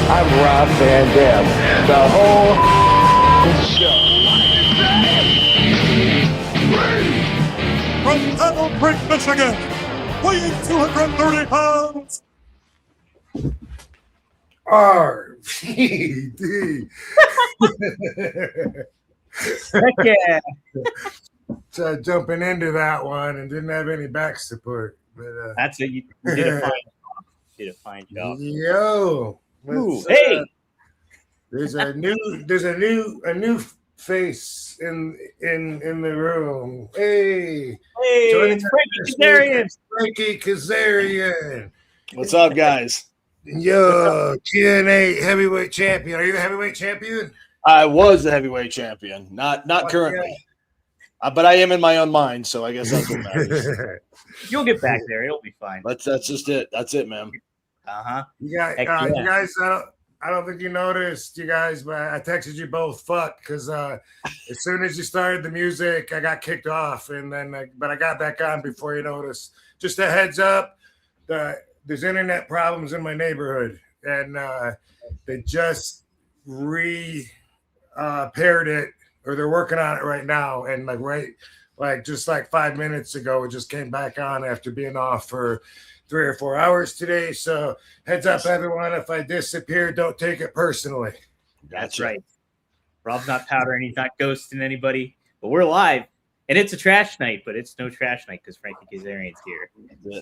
I'm Rob Van Dam. The whole show. From Battle Creek, Michigan, weighing 230 pounds, RVD. Yeah. So jumping into that one and didn't have any back support. But That's it. You did a fine job. Did a fine job. yo, Ooh, hey. there's a new face in the room. Hey, Hey, joining it's us Frankie this Kazarian. week is Frankie Kazarian. What's up, guys? Yo, TNA heavyweight champion. Are you a heavyweight champion? I was the heavyweight champion, not Fuck currently, but I am in my own mind. So I guess that's what matters. You'll get back there. It'll be fine. That's just it. That's it, man. You guys, Heck yeah. you guys. I don't think you noticed, you guys, but I texted you both. Fuck, because as soon as you started the music, I got kicked off, and then but I got back on before you noticed. Just a heads up, there's internet problems in my neighborhood, and they just paired it, or they're working on it right now, and just 5 minutes ago, it just came back on after being off for 3 or 4 hours today. So heads up, everyone, if I disappear, don't take it personally. That's right. Rob's not powdering. He's not ghosting anybody. But we're live. And it's a trash night, but it's no trash night because Frankie Kazarian's here.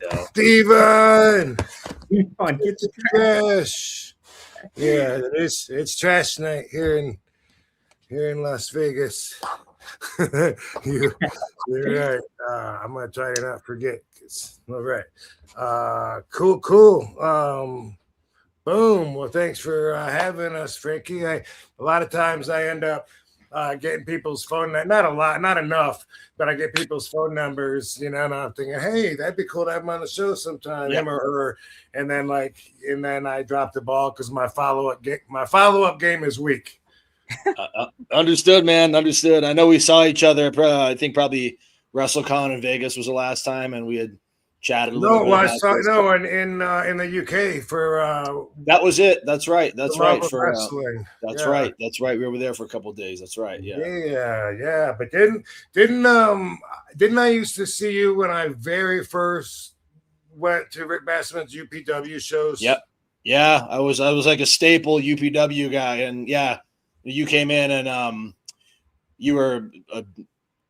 So, Steven! come on, get the Trash. Yeah, it's trash night here in Las Vegas. You're right. I'm gonna try to not forget. All right. Cool. Boom. Well, thanks for having us, Frankie. A lot of times I end up getting people's phone. Not a lot, not enough, but I get people's phone numbers. And I'm thinking, hey, that'd be cool to have him on the show sometime, him or her. And then I drop the ball because my follow up game is weak. Understood, man. Understood. I know we saw each other. I think probably WrestleCon in Vegas was the last time, and we had chatted a little bit. In the UK for that was it. That's right. That's right. For wrestling. That's right. That's right. We were there for a couple of days. That's right. Yeah. Yeah. But didn't I used to see you when I very first went to Rick Bassman's UPW shows? Yep. Yeah. I was like a staple UPW guy, and yeah, you came in and you were a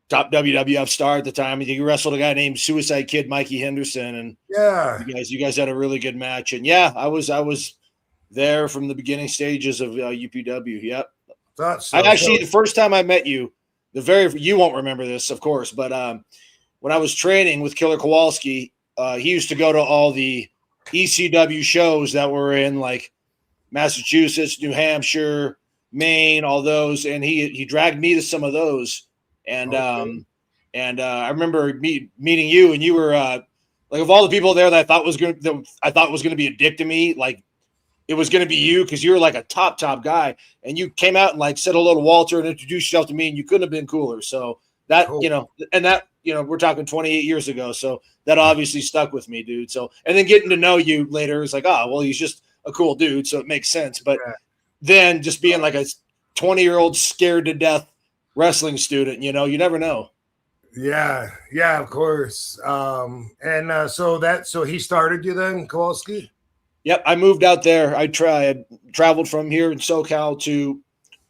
top WWF star at the time. I think you wrestled a guy named Suicide Kid Mikey Henderson, and you guys had a really good match. And yeah, I was there from the beginning stages of UPW. Yep. Thought so. The first time I met you, you won't remember this, of course, but when I was training with Killer Kowalski, he used to go to all the ECW shows that were in like Massachusetts, New Hampshire, Maine, all those, and he dragged me to some of those. And I remember meeting you, and you were like, of all the people there that I thought was going to be a dick to me, like it was going to be you, because you were like a top guy, and you came out and like said hello to Walter and introduced yourself to me, and you couldn't have been cooler. So that cool. We're talking 28 years ago, so that obviously stuck with me, dude. So, and then getting to know you later is like, oh well, he's just a cool dude, so it makes sense. But then just being like a 20-year-old scared to death wrestling student, you never know. Yeah, of course. So he started you then, Kowalski? Yep, I moved out there. I traveled from here in SoCal to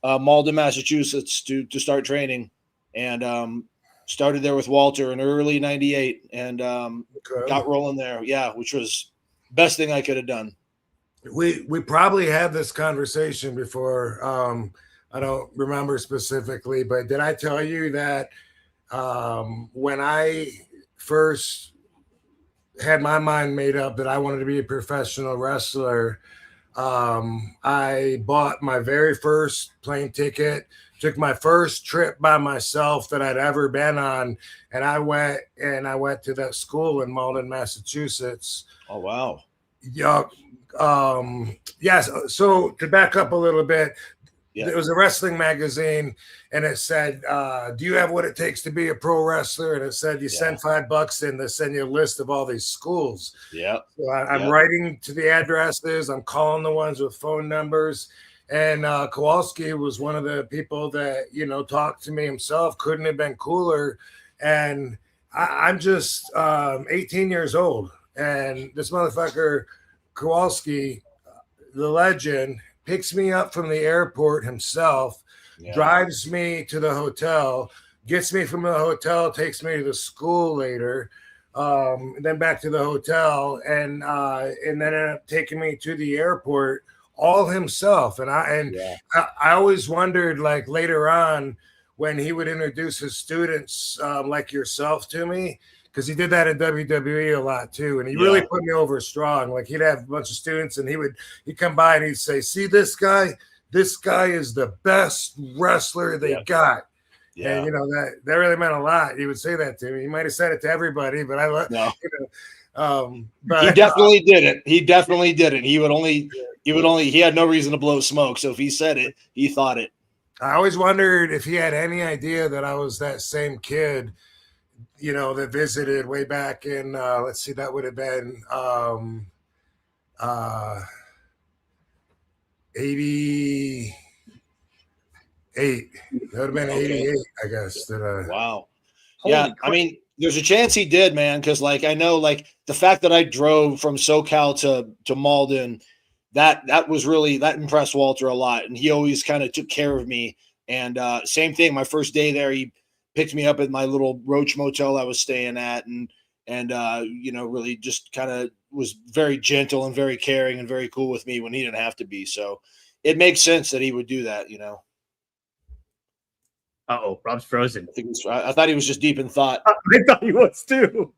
Malden, Massachusetts to start training, and started there with Walter in early '98, and got rolling there. Yeah, which was best thing I could have done. We probably had this conversation before. I don't remember specifically, but did I tell you that when I first had my mind made up that I wanted to be a professional wrestler, I bought my very first plane ticket, took my first trip by myself that I'd ever been on, and I went to that school in Malden, Massachusetts. Oh, wow. Yes. So to back up a little bit, Yeah. It was a wrestling magazine, and it said, "Do you have what it takes to be a pro wrestler?" And it said, "You send $5 in, they send you a list of all these schools." Yeah. So I'm writing to the addresses. I'm calling the ones with phone numbers. And Kowalski was one of the people that, talked to me himself. Couldn't have been cooler. And I'm just 18 years old. And this motherfucker, Kowalski, the legend, picks me up from the airport himself, drives me to the hotel, gets me from the hotel, takes me to the school later, then back to the hotel, and then ended up taking me to the airport all himself. And I always wondered, like, later on when he would introduce his students like yourself to me, because he did that in WWE a lot too, and he really put me over strong. Like, he'd have a bunch of students, and he'd come by and he'd say, "See this guy? This guy is the best wrestler they got." Yeah. And that really meant a lot. He would say that to me. He might have said it to everybody, but I love. No. But he definitely didn't. He definitely didn't. He had no reason to blow smoke. So if he said it, he thought it. I always wondered if he had any idea that I was that same kid, that visited way back in, let's see, that would have been 88. That would have been 88, I guess. Wow. Yeah, I mean, there's a chance he did, man, because, like, I know, like, the fact that I drove from SoCal to Malden, that was really, that impressed Walter a lot, and he always kind of took care of me. And same thing, my first day there, he picked me up at my little Roach Motel I was staying at, and really just kind of was very gentle and very caring and very cool with me when he didn't have to be. So it makes sense that he would do that, Uh-oh, Rob's frozen. I thought he was just deep in thought. I thought he was too.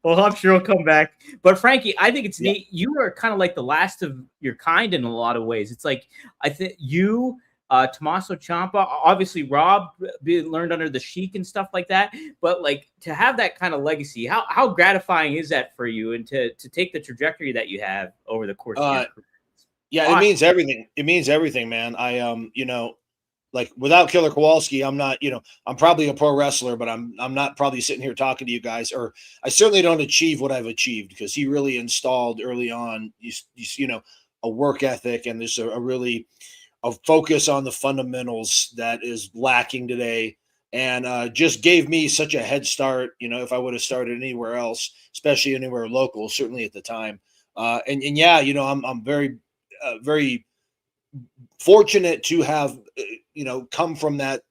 Well, I'm sure he'll come back. But Frankie, I think it's neat. You are kind of like the last of your kind in a lot of ways. It's like, I think you, Tommaso Ciampa, obviously Rob learned under the Sheik and stuff like that. But like, to have that kind of legacy, how gratifying is that for you, and to take the trajectory that you have over the course of your career? Yeah, it means everything. It means everything, man. I like, without Killer Kowalski, I'm not, I'm probably a pro wrestler, but I'm not probably sitting here talking to you guys, or I certainly don't achieve what I've achieved, because he really installed early on, a work ethic, and there's a focus on the fundamentals that is lacking today, and just gave me such a head start, if I would have started anywhere else, especially anywhere local, certainly at the time. I'm very, very fortunate to have, come from that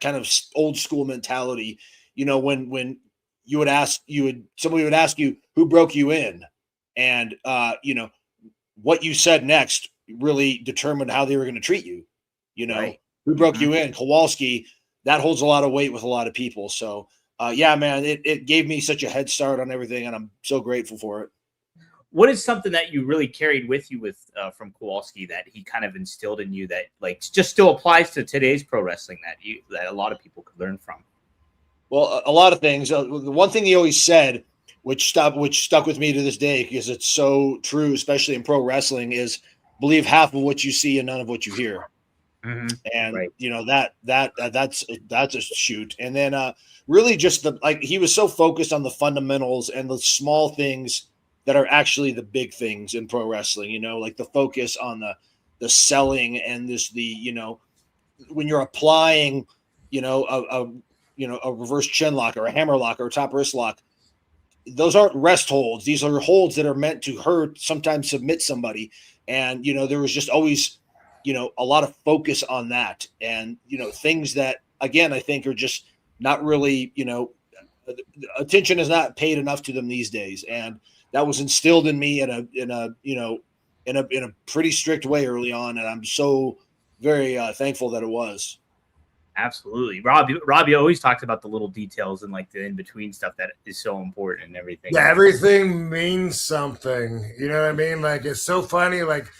kind of old school mentality, when somebody would ask you who broke you in, and, what you said next really determined how they were going to treat you, Right. Who broke you in. Kowalski, that holds a lot of weight with a lot of people. So, man, it gave me such a head start on everything, and I'm so grateful for it. What is something that you really carried with you from Kowalski that he kind of instilled in you that, like, just still applies to today's pro wrestling that a lot of people could learn from? Well, a lot of things. The one thing he always said, which stuck with me to this day, because it's so true, especially in pro wrestling, is believe half of what you see and none of what you hear. Mm-hmm. And right. that's a shoot. And then really just he was so focused on the fundamentals and the small things that are actually the big things in pro wrestling, like the focus on the selling, and when you're applying, a reverse chin lock or a hammer lock or a top wrist lock, those aren't rest holds. These are holds that are meant to hurt, sometimes submit somebody. And, there was just always, a lot of focus on that, and, things that, again, I think are just not really, attention is not paid enough to them these days. And that was instilled in me in a pretty strict way early on, and I'm so very thankful that it was. Absolutely, Rob, you always talks about the little details and like the in between stuff that is so important and everything. Yeah, everything means something. You know what I mean? Like, it's so funny. Like,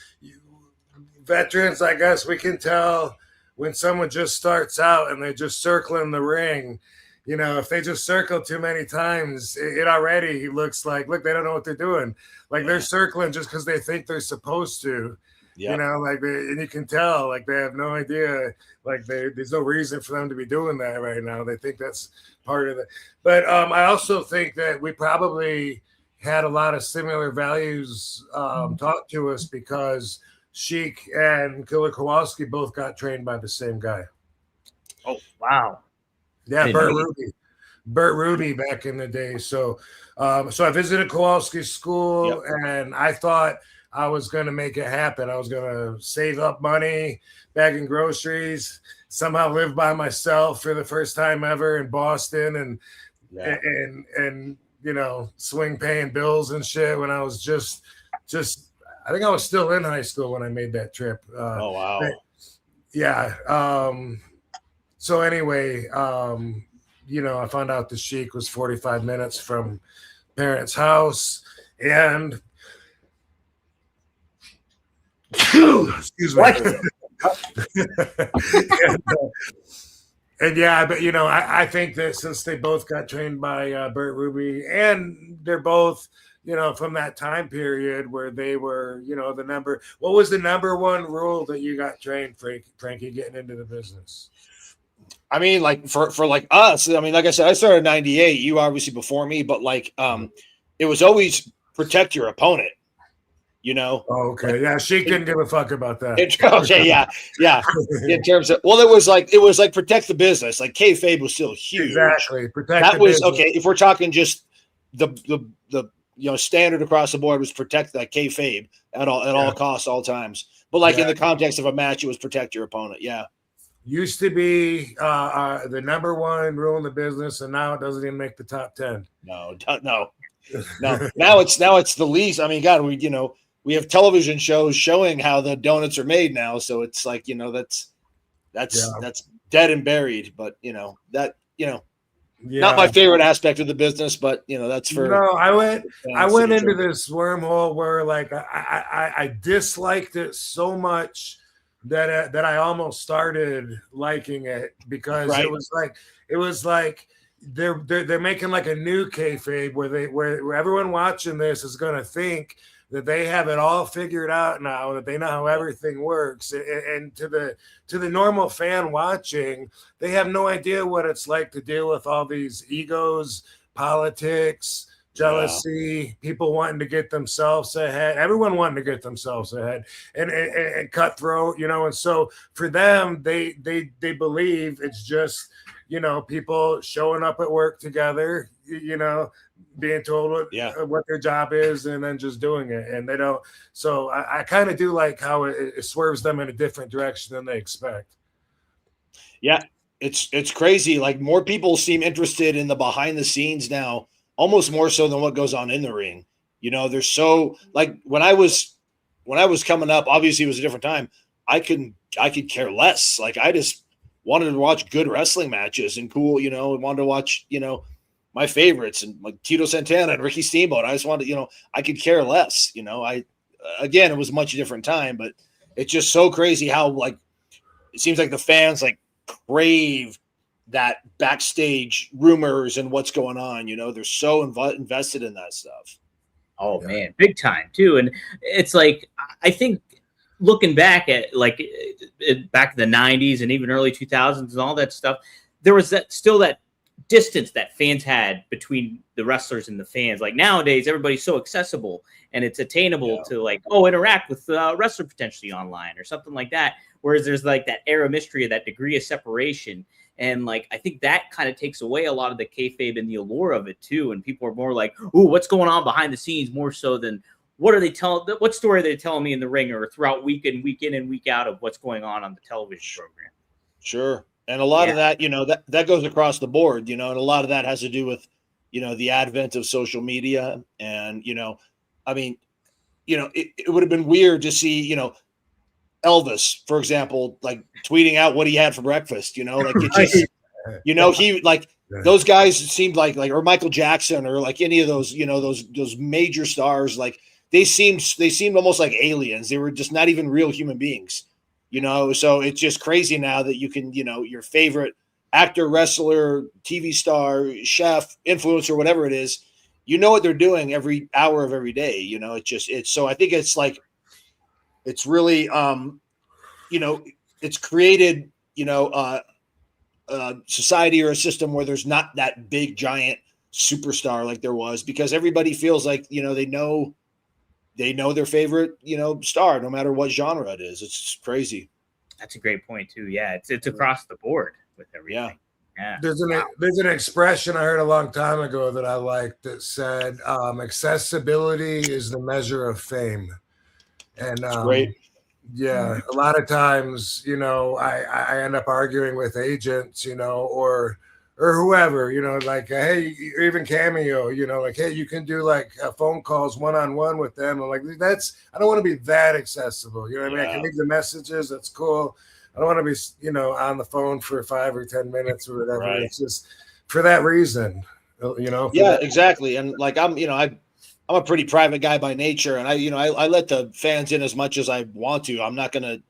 veterans, I guess we can tell when someone just starts out and they're just circling the ring. If they just circle too many times, it already looks like, look, they don't know what they're doing. Like, they're circling just because they think they're supposed to. Yeah. You know, like and you can tell, like they have no idea, like there's no reason for them to be doing that right now. They think that's part of it. But I also think that we probably had a lot of similar values taught to us because Sheik and Killer Kowalski both got trained by the same guy. Oh, wow. Yeah, I Burt know. Ruby. Burt Ruby back in the day. So so I visited Kowalski's school and I thought I was going to make it happen. I was going to save up money, bagging groceries, somehow live by myself for the first time ever in Boston and you know, swing paying bills and shit when I was just I think I was still in high school when I made that trip. Oh wow. Yeah. So anyway, you know, I found out the Sheik was 45 minutes from parents' house and excuse me. and yeah, but you know, I think that since they both got trained by Burt Ruby and they're both, you know, from that time period where they were, you know, what was the number one rule that you got trained, Frankie, getting into the business? I mean, like for like us, I mean, like I said, I started in 98, you obviously before me, but like it was always protect your opponent, you know? Oh, okay. Yeah, Sheik didn't give a fuck about that. Okay, yeah. In terms of it was like protect the business. Like kayfabe was still huge. Exactly. Protect that the was business. okay. If we're talking just the you know standard across the board was protect that kayfabe at all costs, all times. But like in the context of a match, it was protect your opponent. Yeah. Used to be the number one rule in the business, and now it doesn't even make the top 10. No. Now it's the least. I mean, God, we have television shows showing how the donuts are made now, so it's like that's dead and buried. But not my favorite aspect of the business, but that's for no. I went into this wormhole where like I disliked it so much that I almost started liking it because it was like they're making like a new kayfabe where everyone watching this is going to think that they have it all figured out now, that they know how everything works, and to the normal fan watching, they have no idea what it's like to deal with all these egos, politics, jealousy, people wanting to get themselves ahead, everyone wanting to get themselves ahead, and cutthroat, and so for them, they believe it's just people showing up at work together, being told what their job is and then just doing it, and they don't. So I kind of do like how it swerves them in a different direction than they expect. Yeah, it's crazy. Like more people seem interested in the behind the scenes now, almost more so than what goes on in the ring. There's so like when I was coming up, obviously it was a different time. I could care less. Like I just wanted to watch good wrestling matches and cool, wanted to watch, my favorites and like Tito Santana and Ricky Steamboat. I just wanted, I could care less, again, it was a much different time, but it's just so crazy how like, it seems like the fans like crave that backstage rumors and what's going on, they're so invested in that stuff. Oh man, big time too. And it's like, I think looking back at like back in the 90s and even early 2000s and all that stuff, there was that distance that fans had between the wrestlers and the fans. Like nowadays, everybody's so accessible and it's attainable to like, interact with the wrestler potentially online or something like that. Whereas there's like that air of mystery, that degree of separation. And like, I think that kind of takes away a lot of the kayfabe and the allure of it too. And people are more like, ooh, what's going on behind the scenes, more so than what story are they telling me in the ring or throughout week in and week out of what's going on the television program. Sure. And a lot of that, that goes across the board, and a lot of that has to do with, the advent of social media. And, I mean, it would have been weird to see, Elvis, for example, like tweeting out what he had for breakfast, like it just, he like those guys seemed like, or Michael Jackson or like any of those, those major stars, like they seemed almost like aliens. They were just not even real human beings. So it's just crazy now that you can, your favorite actor, wrestler, TV star, chef, influencer, whatever it is, what they're doing every hour of every day. So I think it's like, It's really, it's created, society or a system where there's not that big giant superstar like there was, because everybody feels like, they know their favorite, star, no matter what genre it is. It's crazy. That's a great point too. Yeah, it's across the board with everything. Yeah. There's an expression I heard a long time ago that I liked that said, accessibility is the measure of fame. And great. Yeah, a lot of times, I end up arguing with agents, or whoever, like, hey, even Cameo, like, hey, you can do like phone calls one-on-one with them. I'm like, I don't want to be that accessible. You know what I mean? I can leave the messages. That's cool. I don't want to be, on the phone for 5 or 10 minutes or whatever. Right. It's just for that reason, Yeah, exactly. And like, I'm a pretty private guy by nature, and I let the fans in as much as I want to. I'm not gonna,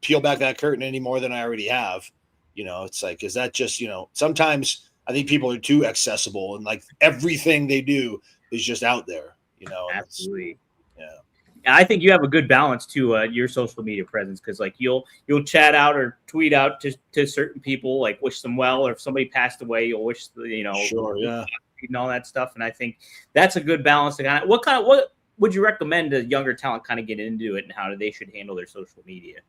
peel back that curtain any more than I already have. It's like, is that just, sometimes I think people are too accessible, and like everything they do is just out there, Absolutely. Yeah. I think you have a good balance to your social media presence, because like you'll chat out or tweet out to certain people, like wish them well, or if somebody passed away, you'll wish, sure, yeah, and all that stuff. And I think that's a good balance to kind of, what would you recommend to younger talent kind of get into it, and how they should handle their social media?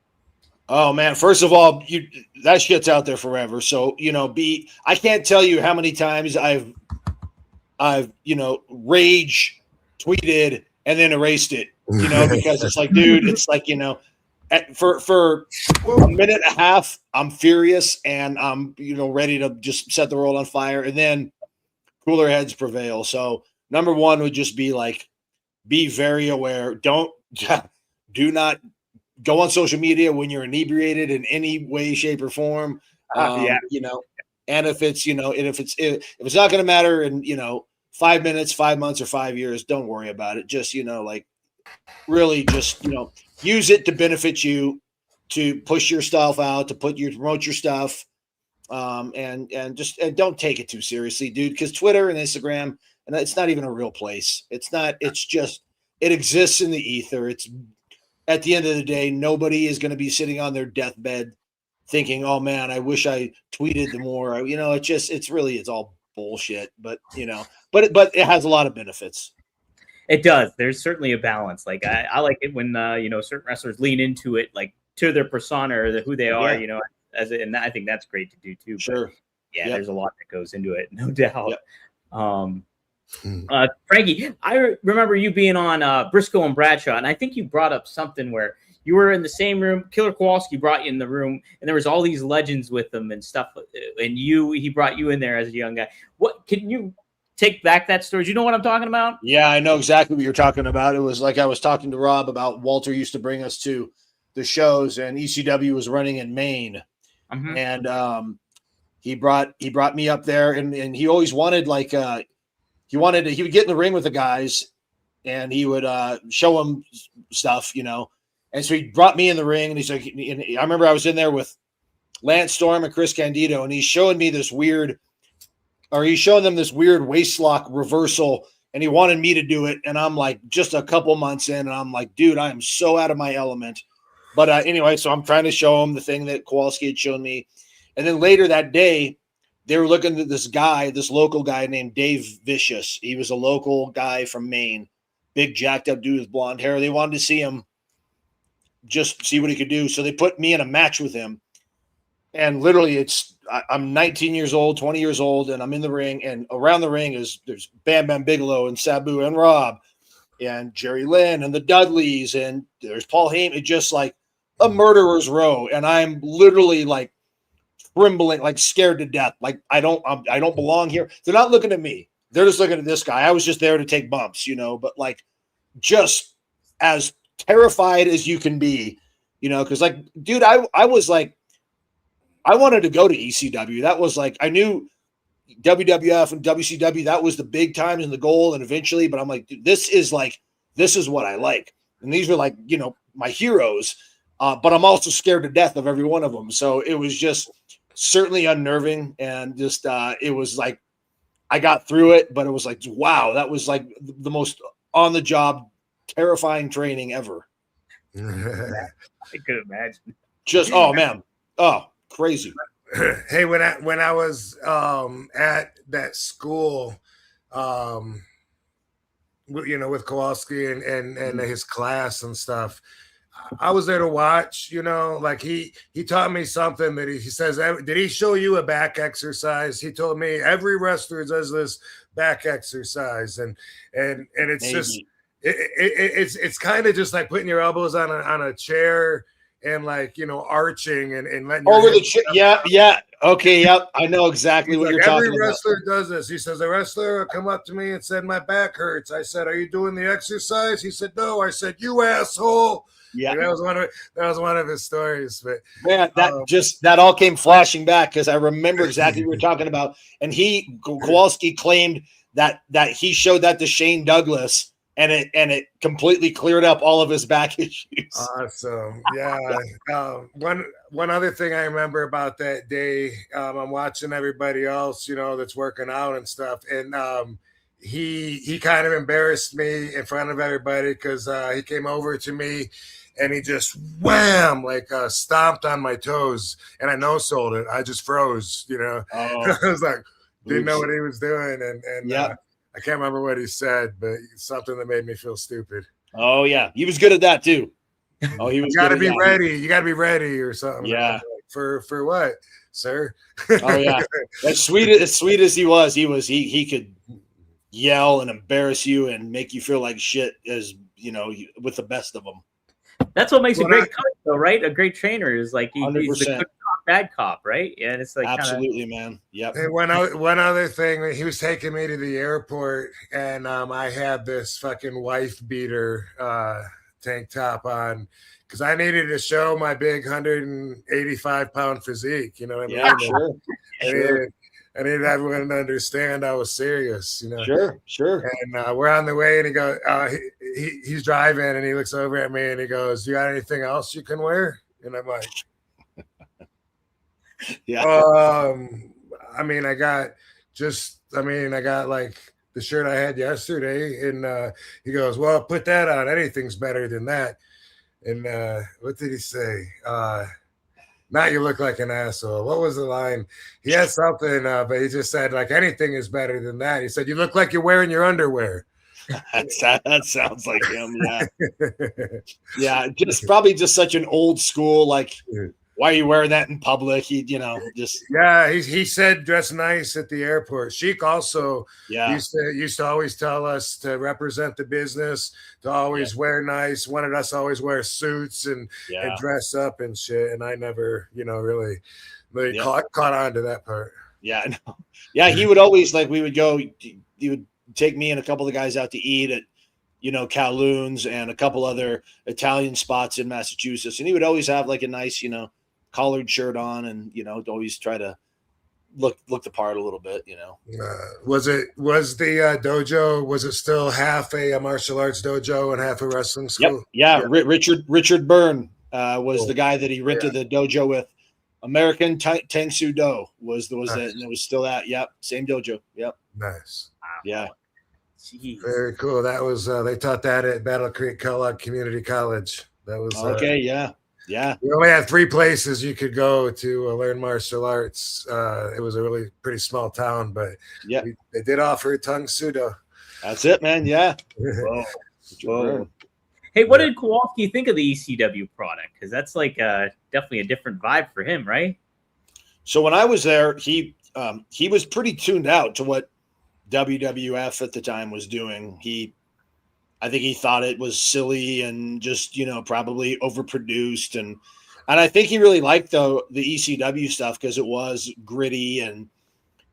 Oh man, first of all, that shit's out there forever. So, I can't tell you how many times I've rage tweeted and then erased it, because it's like, dude, it's like, for a minute and a half, I'm furious and I'm, ready to just set the world on fire, and then cooler heads prevail. So number one would just be like, be very aware. Do not go on social media when you're inebriated in any way, shape, or form. And if it's, if it's not going to matter in, 5 minutes, 5 months, or 5 years, don't worry about it. Just, really just, use it to benefit you, to push your stuff out, to promote your stuff. And don't take it too seriously, dude, because Twitter and Instagram, and it's not even a real place. It's not, it's just, it exists in the ether. It's, at the end of the day, nobody is going to be sitting on their deathbed thinking, oh man, I wish I tweeted more. It's all bullshit, but but it has a lot of benefits. It does. There's certainly a balance. Like I like it when certain wrestlers lean into it, like to their persona or who they are, and I think that's great to do too. Sure. But there's a lot that goes into it, no doubt. Yep. Frankie, I remember you being on Briscoe and Bradshaw, and I think you brought up something where you were in the same room. Killer Kowalski brought you in the room, and there was all these legends with them and stuff. And he brought you in there as a young guy. What can you take back that story? Do you know what I'm talking about? Yeah, I know exactly what you're talking about. It was like I was talking to Rob about Walter used to bring us to the shows, and ECW was running in Maine, and he brought me up there, and he always wanted like he would get in the ring with the guys, and he would show them stuff, And so he brought me in the ring, and he's like, and I remember I was in there with Lance Storm and Chris Candido, and he's showing them this weird waist lock reversal, and he wanted me to do it. And I'm like, just a couple months in, and I'm like, dude, I am so out of my element. But anyway, so I'm trying to show him the thing that Kowalski had shown me. And then later that day, they were looking at this local guy named Dave Vicious. He was a local guy from Maine, big jacked up dude with blonde hair. They wanted to see him, just see what he could do. So they put me in a match with him. And literally I'm 19 years old, 20 years old, and I'm in the ring, and around the ring there's Bam Bam Bigelow and Sabu and Rob and Jerry Lynn and the Dudleys, and there's Paul Heyman. It's just like a murderer's row. And I'm literally like trembling, like scared to death. Like I don't belong here. They're not looking at me. They're just looking at this guy. I was just there to take bumps, but like just as terrified as you can be, because like, dude, I was like, I wanted to go to ECW. That was like, I knew WWF and WCW, that was the big times and the goal. And eventually, but I'm like, dude, this is what I like. And these were like, my heroes. But I'm also scared to death of every one of them. So it was just certainly unnerving. And just, it was like, I got through it, but it was like, wow, that was like the most on the job, terrifying training ever. I could imagine. Just oh man, oh crazy. Hey, when I was at that school, with Kowalski and his class and stuff, I was there to watch. Like he taught me something that he says. Did he show you a back exercise? He told me every wrestler does this back exercise, and it's Maybe. just it's kind of just like putting your elbows on a chair and arching and letting Over your the yeah. Okay, yep. I know exactly He's what like, you're talking every about. wrestler does this. He says, a wrestler come up to me and said, my back hurts. I said, are you doing the exercise? He said, no. I said, you asshole. Yeah, And that was one of his stories. But man, that all came flashing back because I remember exactly what we were talking about. And Kowalski claimed that he showed that to Shane Douglas, and it completely cleared up all of his back issues. Awesome. Yeah. One other thing I remember about that day, I'm watching everybody else, that's working out and stuff. And he kind of embarrassed me in front of everybody because he came over to me and he just wham, stomped on my toes, and I no-sold it. I just froze, Oh, I was like, didn't know what he was doing. And yeah. I can't remember what he said, but something that made me feel stupid. Oh yeah, he was good at that too. Oh, he was. You got to good be at that. ready. You got to be ready or something. Yeah. For what, sir? Oh yeah. As sweet as he was, he could yell and embarrass you and make you feel like shit with the best of them. That's what makes a great coach, though, right? A great trainer is like he's the 100%. good cop, bad cop, right? Yeah, and it's like Absolutely, man. Yep. And one other thing, he was taking me to the airport, and I had this fucking wife beater tank top on because I needed to show my big 185-pound physique. You know what I mean? Yeah, sure. I needed everyone to understand I was serious. Sure. And we're on the way, and he goes, he's driving, and he looks over at me, and he goes, "You got anything else you can wear?" And I'm like, yeah. I got like the shirt I had yesterday, and he goes, "Well, put that on. Anything's better than that." And what did he say? Not you look like an asshole. What was the line? He had something, but he just said like anything is better than that. He said, "You look like you're wearing your underwear." That sounds like him. Yeah. Yeah. Probably just such an old school, like, why are you wearing that in public? Yeah, he said dress nice at the airport. Sheik also used to always tell us to represent the business, to always wear nice, wanted us to always wear suits and dress up and shit. And I never, really caught on to that part. Yeah, no. Yeah, he would always we would go, he would take me and a couple of the guys out to eat at Kowloon's and a couple other Italian spots in Massachusetts, and he would always have like a nice collared shirt on, and always try to look the part a little bit. Was the dojo, was it still half a martial arts dojo and half a wrestling school? Yep. Yeah. Richard Byrne was the guy that he rented the dojo with. American Tang Soo Do was nice. it, and it was still that. Yep, same dojo. Yep. Nice. Yeah. Jeez. Very cool. That was they taught that at Battle Creek Kellogg Community College. That was okay. Yeah. We only had 3 places you could go to learn martial arts. It was a really pretty small town, but they did offer Tang Soo Do. That's it, man. Yeah. Whoa. Hey, what did Kowalski think of the ECW product? Because that's definitely a different vibe for him, right? So when I was there, he was pretty tuned out to what WWF at the time was doing. I think he thought it was silly and just, probably overproduced. And I think he really liked the ECW stuff because it was gritty, and,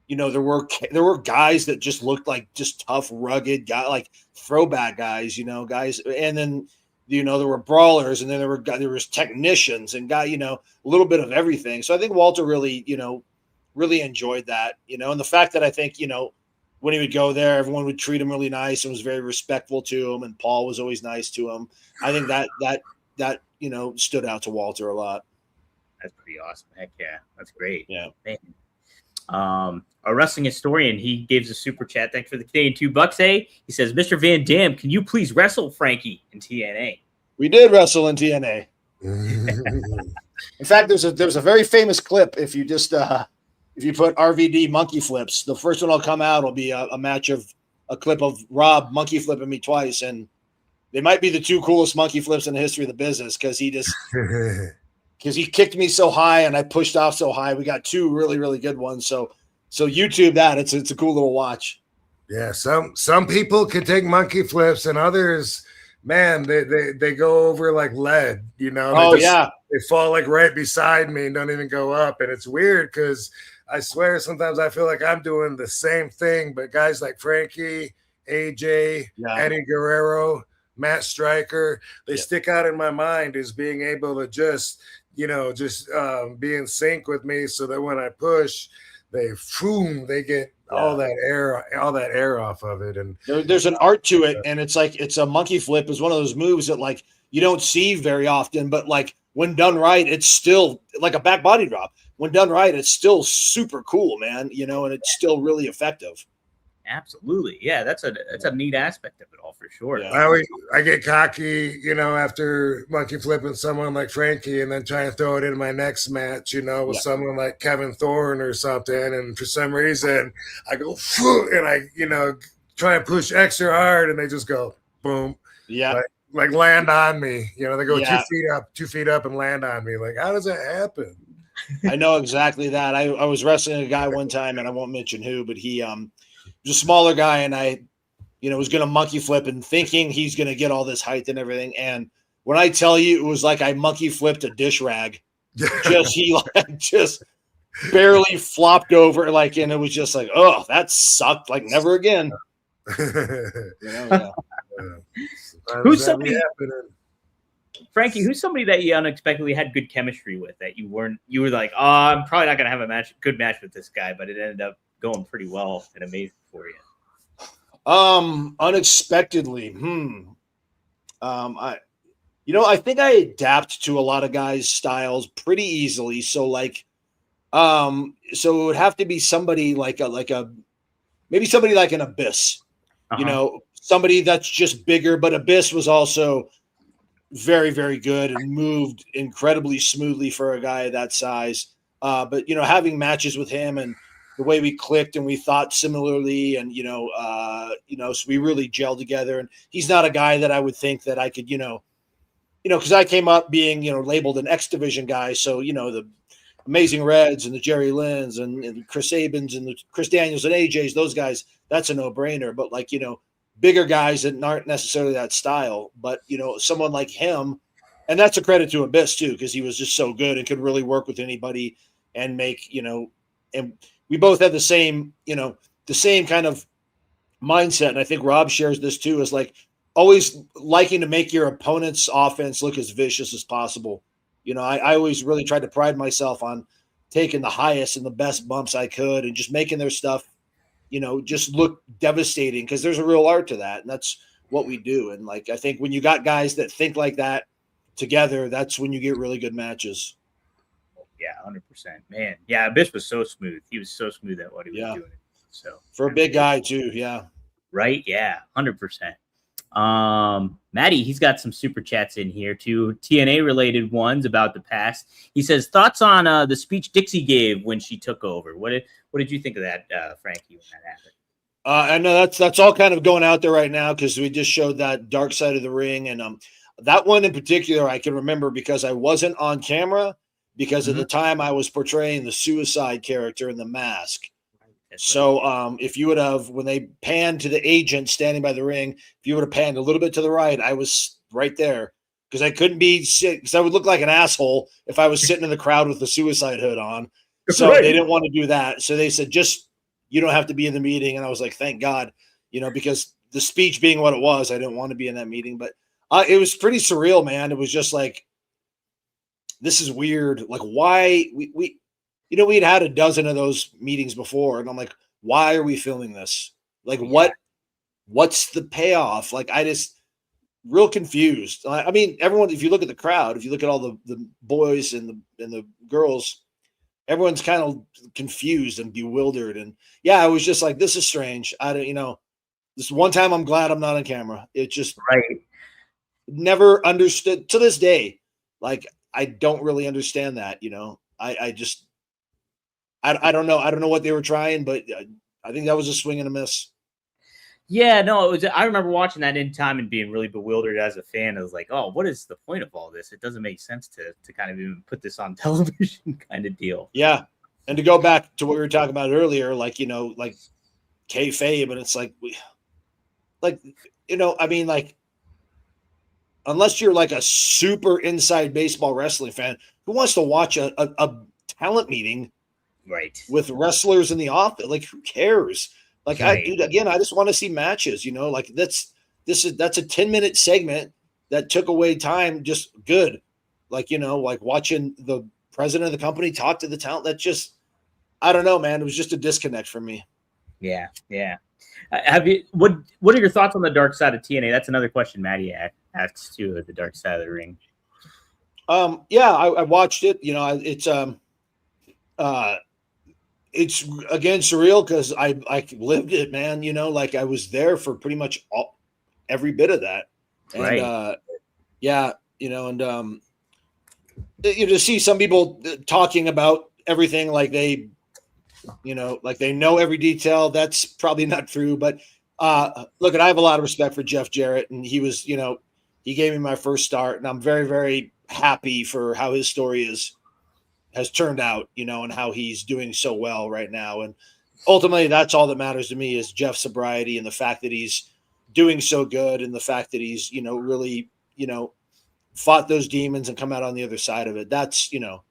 there were guys that just looked like just tough, rugged guys, like throwback guys, guys. And then, there were brawlers, and then there was technicians and a little bit of everything. So I think Walter really, really enjoyed that, and the fact that I think, when he would go there, everyone would treat him really nice and was very respectful to him. And Paul was always nice to him. I think that stood out to Walter a lot. That's pretty awesome. Heck yeah. That's great. Yeah. Man. A wrestling historian, he gives a super chat. Thanks for the Canadian $2. He says, Mr. Van Dam, can you please wrestle Frankie in TNA? We did wrestle in TNA. In fact, there's a very famous clip. If you just if you put RVD monkey flips, the first one will come out will be a match of a clip of Rob monkey flipping me twice, and they might be the two coolest monkey flips in the history of the business because he kicked me so high and I pushed off so high. We got two really, really good ones. So YouTube that. It's a cool little watch. Yeah, some people can take monkey flips and others, man, they go over like lead, you know. They fall like right beside me and don't even go up. And it's weird because I swear sometimes I feel like I'm doing the same thing, but guys like Frankie, AJ, Eddie Guerrero, Matt Stryker, they stick out in my mind as being able to just be in sync with me so that when I push, they get all that air off of it. And there's an art to it, and it's a monkey flip is one of those moves that like you don't see very often, but like when done right, it's still like a back body drop. When done right, it's still super cool, man, you know, and it's still really effective. Absolutely. Yeah, that's a neat aspect of it all for sure. Yeah. I get cocky, you know, after monkey flipping someone like Frankie and then try and throw it in my next match, you know, with someone like Kevin Thorne or something. And for some reason I go, and I, you know, try and push extra hard and they just go, boom. Yeah. Like land on me. You know, they go 2 feet up and land on me. Like, how does that happen? I know exactly that. I was wrestling a guy one time, and I won't mention who, but he was a smaller guy, and I, you know, was going to monkey flip and thinking he's going to get all this height and everything. And when I tell you, it was like I monkey flipped a dish rag. Just barely flopped over, like, and it was just like, oh, that sucked. Like, never again. Who's somebody, Frankie, who's somebody that you unexpectedly had good chemistry with that you were like, oh, I'm probably not going to have a good match with this guy, but it ended up going pretty well and amazing for you? Unexpectedly. I think I adapt to a lot of guys' styles pretty easily. So like, so it would have to be somebody maybe somebody like an Abyss, you know, somebody that's just bigger, but Abyss was also very, very good and moved incredibly smoothly for a guy that size. But, you know, having matches with him and the way we clicked and we thought similarly and, so we really gelled together. And he's not a guy that I would think that I could, because I came up being, labeled an X Division guy. So, the Amazing Reds and the Jerry Lynn's and Chris Sabins and the Chris Daniels and AJ's, those guys, that's a no-brainer. But bigger guys that aren't necessarily that style, but someone like him, and that's a credit to Abyss too, because he was just so good and could really work with anybody and make, and we both had the same kind of mindset. And I think Rob shares this too, is like always liking to make your opponent's offense look as vicious as possible. I always really tried to pride myself on taking the highest and the best bumps I could and just making their stuff, just look devastating, because there's a real art to that. And that's what we do. And I think when you got guys that think like that together, that's when you get really good matches. Yeah, 100%, man. Yeah, Abyss was so smooth. He was so smooth at what he was doing. So for a big guy too. Yeah. Right. Yeah. 100%. Maddie, he's got some super chats in here too, TNA related ones about the past. He says thoughts on the speech Dixie gave when she took over. What did you think of that, Frankie, when that happened? I know that's all kind of going out there right now, because we just showed that Dark Side of the Ring, and that one in particular I can remember because I wasn't on camera, because at the time I was portraying the Suicide character in The Mask. So if you would have, when they panned to the agent standing by the ring, if you would have panned a little bit to the right, I was right there, because I couldn't be sick, because I would look like an asshole if I was sitting in the crowd with the Suicide hood on. So they didn't want to do that. So they said, just, you don't have to be in the meeting. And I was like, thank God, because the speech being what it was, I didn't want to be in that meeting. But it was pretty surreal, man. It was just like, this is weird. Like, why we'd had a dozen of those meetings before, and I'm like, why are we filming this? Like, what's the payoff? Like, I just real confused. I mean, everyone, if you look at the crowd, if you look at all the boys and the girls, everyone's kind of confused and bewildered. And yeah, I was just like, this is strange. I don't, this one time I'm glad I'm not on camera. It just never understood to this day. Like, I don't really understand that, you know. I just I don't know. I don't know what they were trying, but I think that was a swing and a miss. Yeah, no, it was. I remember watching that in time and being really bewildered as a fan. I was like, "Oh, what is the point of all this? It doesn't make sense to kind of even put this on television," kind of deal. Yeah, and to go back to what we were talking about earlier, like, you know, like kayfabe, and it's like you know, I mean, like, unless you're like a super inside baseball wrestling fan, who wants to watch a talent meeting Right. with wrestlers in the office? Like, who cares? Like, Right. dude, again, I just want to see matches, you know, like that's a 10-minute segment that took away time. Just good. Like, you know, like watching the president of the company talk to the talent. That just, I don't know, man. It was just a disconnect for me. Yeah. Yeah. Have you? What are your thoughts on the dark side of TNA? That's another question Maddie asks too. The dark side of the ring. Yeah, I watched it. You know, it's again surreal because I lived it, man. You know, like I was there for pretty much every bit of that. And Right. yeah, you know, and you know, to see some people talking about everything like they, you know, like they know every detail. That's probably not true. But look, I have a lot of respect for Jeff Jarrett, and he was, you know, he gave me my first start, and I'm very, very happy for how his story has turned out, you know, and how he's doing so well right now. And ultimately, that's all that matters to me is Jeff's sobriety and the fact that he's doing so good, and the fact that he's, you know, really, you know, fought those demons and come out on the other side of it. That's, you know,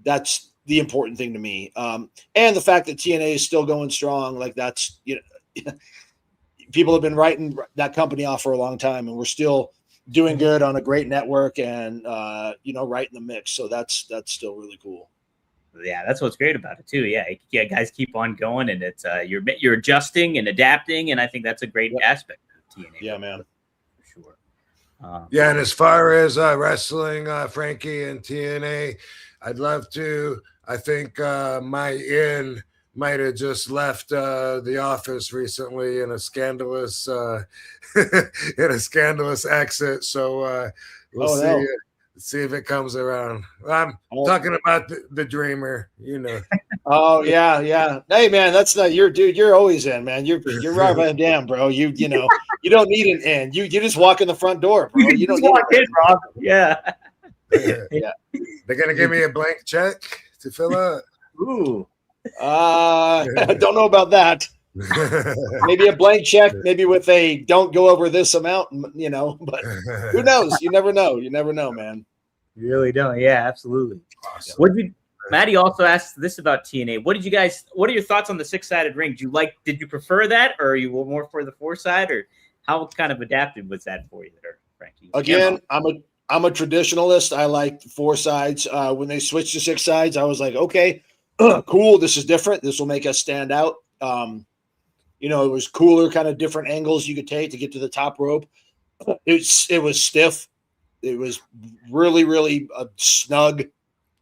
that's the important thing to me. And the fact that TNA is still going strong, like that's, you know, people have been writing that company off for a long time, and we're still doing good on a great network and, you know, right in the mix. So that's still really cool. Yeah, that's what's great about it too. Yeah, guys keep on going, and it's you're adjusting and adapting, and I think that's a great aspect of TNA. Yeah, man, for sure. Yeah, and as far as wrestling, Frankie and TNA, I'd love to. I think my in might have just left the office recently in a scandalous exit. So we'll see if it comes around. I'm talking about the Dreamer, you know. Oh yeah, yeah. Hey man, that's not your dude. You're always in, man. You're Rob Van Dam, bro. You know, you don't need an in. You just walk in the front door, bro. You don't walk in, Rob. Yeah. Yeah. They're gonna give me a blank check to fill out. Ooh. I don't know about that. Maybe a blank check, maybe with a don't go over this amount, you know, but who knows? You never know. You never know, man. You really don't. Yeah, absolutely. Awesome. What did Maddie also asked this about TNA? What are your thoughts on the 6-sided ring? Did you prefer that, or are you more for the 4-side, or how kind of adapted was that for you there, Frankie? Again, I'm a traditionalist. I like 4 sides. When they switched to 6 sides, I was like, okay, cool. This is different. This will make us stand out. You know, it was cooler, kind of different angles you could take to get to the top rope. It was stiff. It was really, really a snug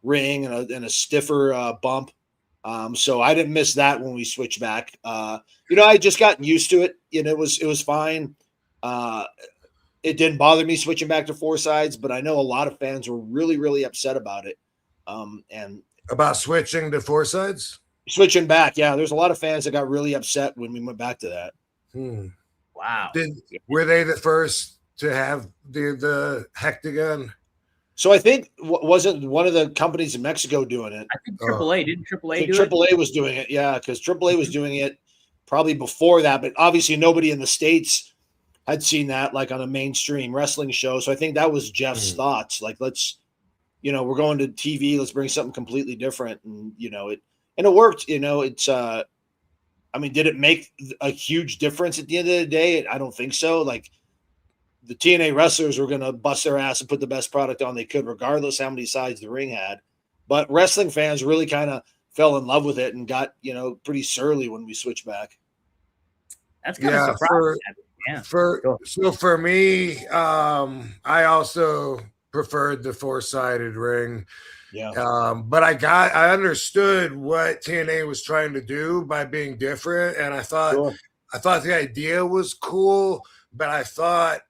ring and a stiffer bump. So I didn't miss that when we switched back. You know, I just gotten used to it. You know, it was fine. It didn't bother me switching back to 4 sides, but I know a lot of fans were really, really upset about it. And about switching to 4 sides? Switching back, yeah. There's a lot of fans that got really upset when we went back to that. Wow. Were they the first to have the hectagon? So I think wasn't one of the companies in Mexico doing it? I think AAA didn't AAA do AAA was doing it, yeah, because AAA was doing it probably before that, but obviously nobody in the States had seen that like on a mainstream wrestling show. So I think that was Jeff's thoughts. Like, let's, you know, we're going to TV, let's bring something completely different. And, you know, it worked, you know, it's, I mean, did it make a huge difference at the end of the day? I don't think so. Like, the TNA wrestlers were going to bust their ass and put the best product on they could, regardless how many sides the ring had. But wrestling fans really kind of fell in love with it and got, you know, pretty surly when we switched back. That's kind of surprising. So for me, I also preferred the 4-sided ring. Yeah. But I understood what TNA was trying to do by being different, and I thought the idea was cool, but I thought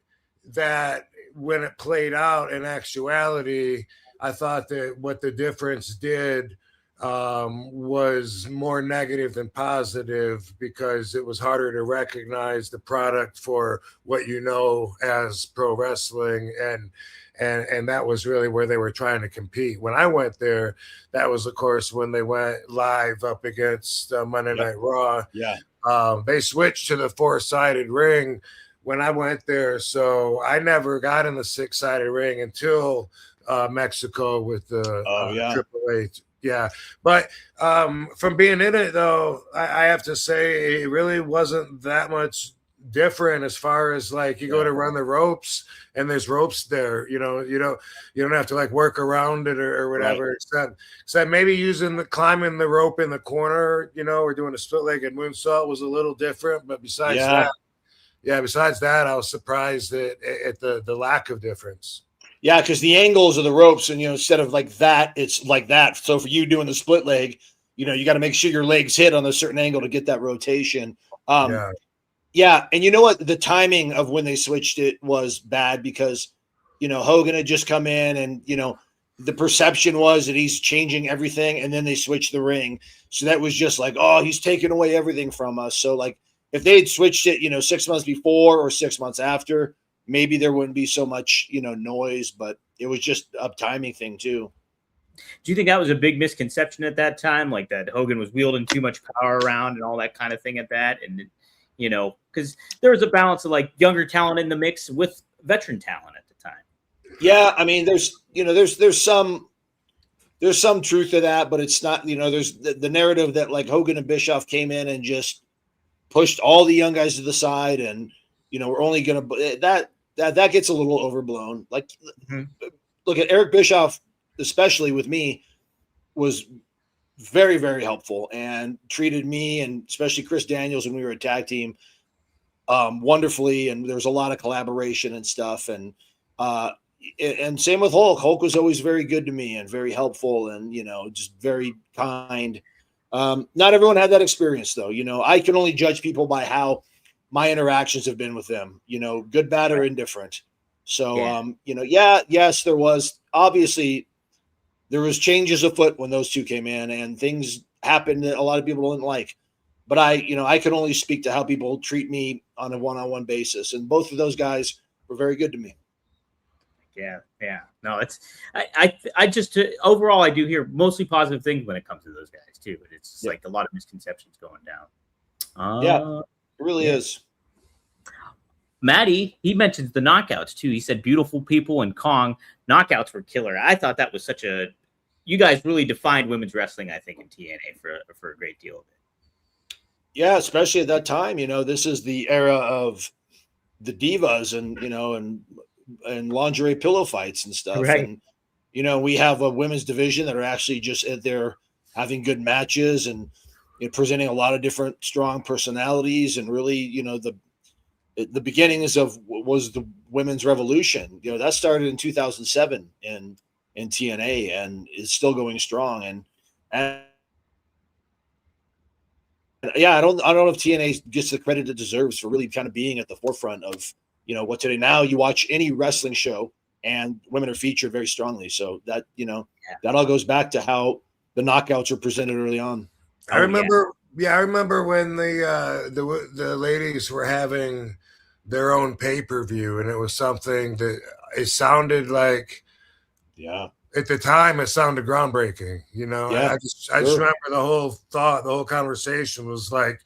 that when it played out in actuality, I thought that what the difference did was more negative than positive, because it was harder to recognize the product for what you know as pro wrestling, and that was really where they were trying to compete. When I went there, that was of course when they went live up against Monday Night Raw. Yeah. They switched to the 4-sided ring when I went there, so I never got in the 6-sided ring until Mexico with the Triple H. Yeah, but from being in it though, I have to say it really wasn't that much different as far as like you go to run the ropes and there's ropes there. You don't have to like work around it or whatever. Right. Except maybe climbing the rope in the corner, or doing a split-legged moonsault was a little different. But besides that, I was surprised at the lack of difference. Yeah, because the angles of the ropes, and instead of like that, it's like that. So for you doing the split leg, you got to make sure your legs hit on a certain angle to get that rotation. Yeah, and you know what? The timing of when they switched it was bad because, Hogan had just come in, and the perception was that he's changing everything, and then they switched the ring, so that was just like, oh, he's taking away everything from us. So like, if they had switched it, 6 months before or 6 months after, maybe there wouldn't be so much, noise, but it was just a timing thing too. Do you think that was a big misconception at that time? Like that Hogan was wielding too much power around and all that kind of thing at that? And, because there was a balance of like younger talent in the mix with veteran talent at the time. Yeah. I mean, there's some truth to that, but it's not, there's the narrative that like Hogan and Bischoff came in and just pushed all the young guys to the side, and, we're only going to that gets a little overblown. Like, look at Eric Bischoff, especially with me, was very, very helpful and treated me and especially Chris Daniels when we were a tag team wonderfully. And there was a lot of collaboration and stuff. And same with Hulk. Hulk was always very good to me and very helpful and, just very kind. Not everyone had that experience though. I can only judge people by how my interactions have been with them, good, bad, or indifferent. So, yes, there was obviously there was changes afoot when those two came in, and things happened that a lot of people didn't like. But I can only speak to how people treat me on a one-on-one basis, and both of those guys were very good to me. Yeah. No, I just overall I do hear mostly positive things when it comes to those guys too. But it's just like a lot of misconceptions going down. It really is. Matty, he mentions the knockouts too. He said Beautiful People and Kong knockouts were killer. I thought that was you guys really defined women's wrestling, I think, in TNA for a great deal of it. Yeah, especially at that time. This is the era of the divas and lingerie pillow fights and stuff. Right. And, we have a women's division that are actually just there having good matches and presenting a lot of different strong personalities, and really, the beginnings was the women's revolution. That started in 2007 in TNA and is still going strong. And yeah, I don't know if TNA gets the credit it deserves for really kind of being at the forefront of, what today. Now you watch any wrestling show and women are featured very strongly. So that, that all goes back to how the knockouts were presented early on. I remember when the ladies were having their own pay-per-view, and it was something that it sounded like, at the time it sounded groundbreaking. I just remember the whole conversation was like,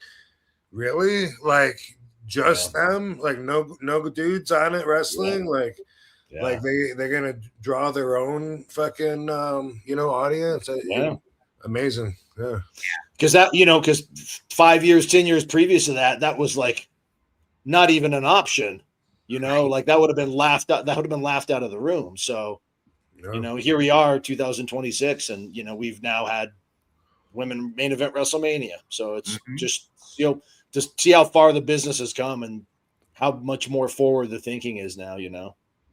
really, like just them, like no dudes on it wrestling, like they're gonna draw their own fucking audience. Amazing. Yeah. Because 5 years, 10 years previous to that was like not even an option, like that would have been laughed out. That would have been laughed out of the room. So, here we are, 2026, and we've now had women main event WrestleMania. So it's just see how far the business has come and how much more forward the thinking is now.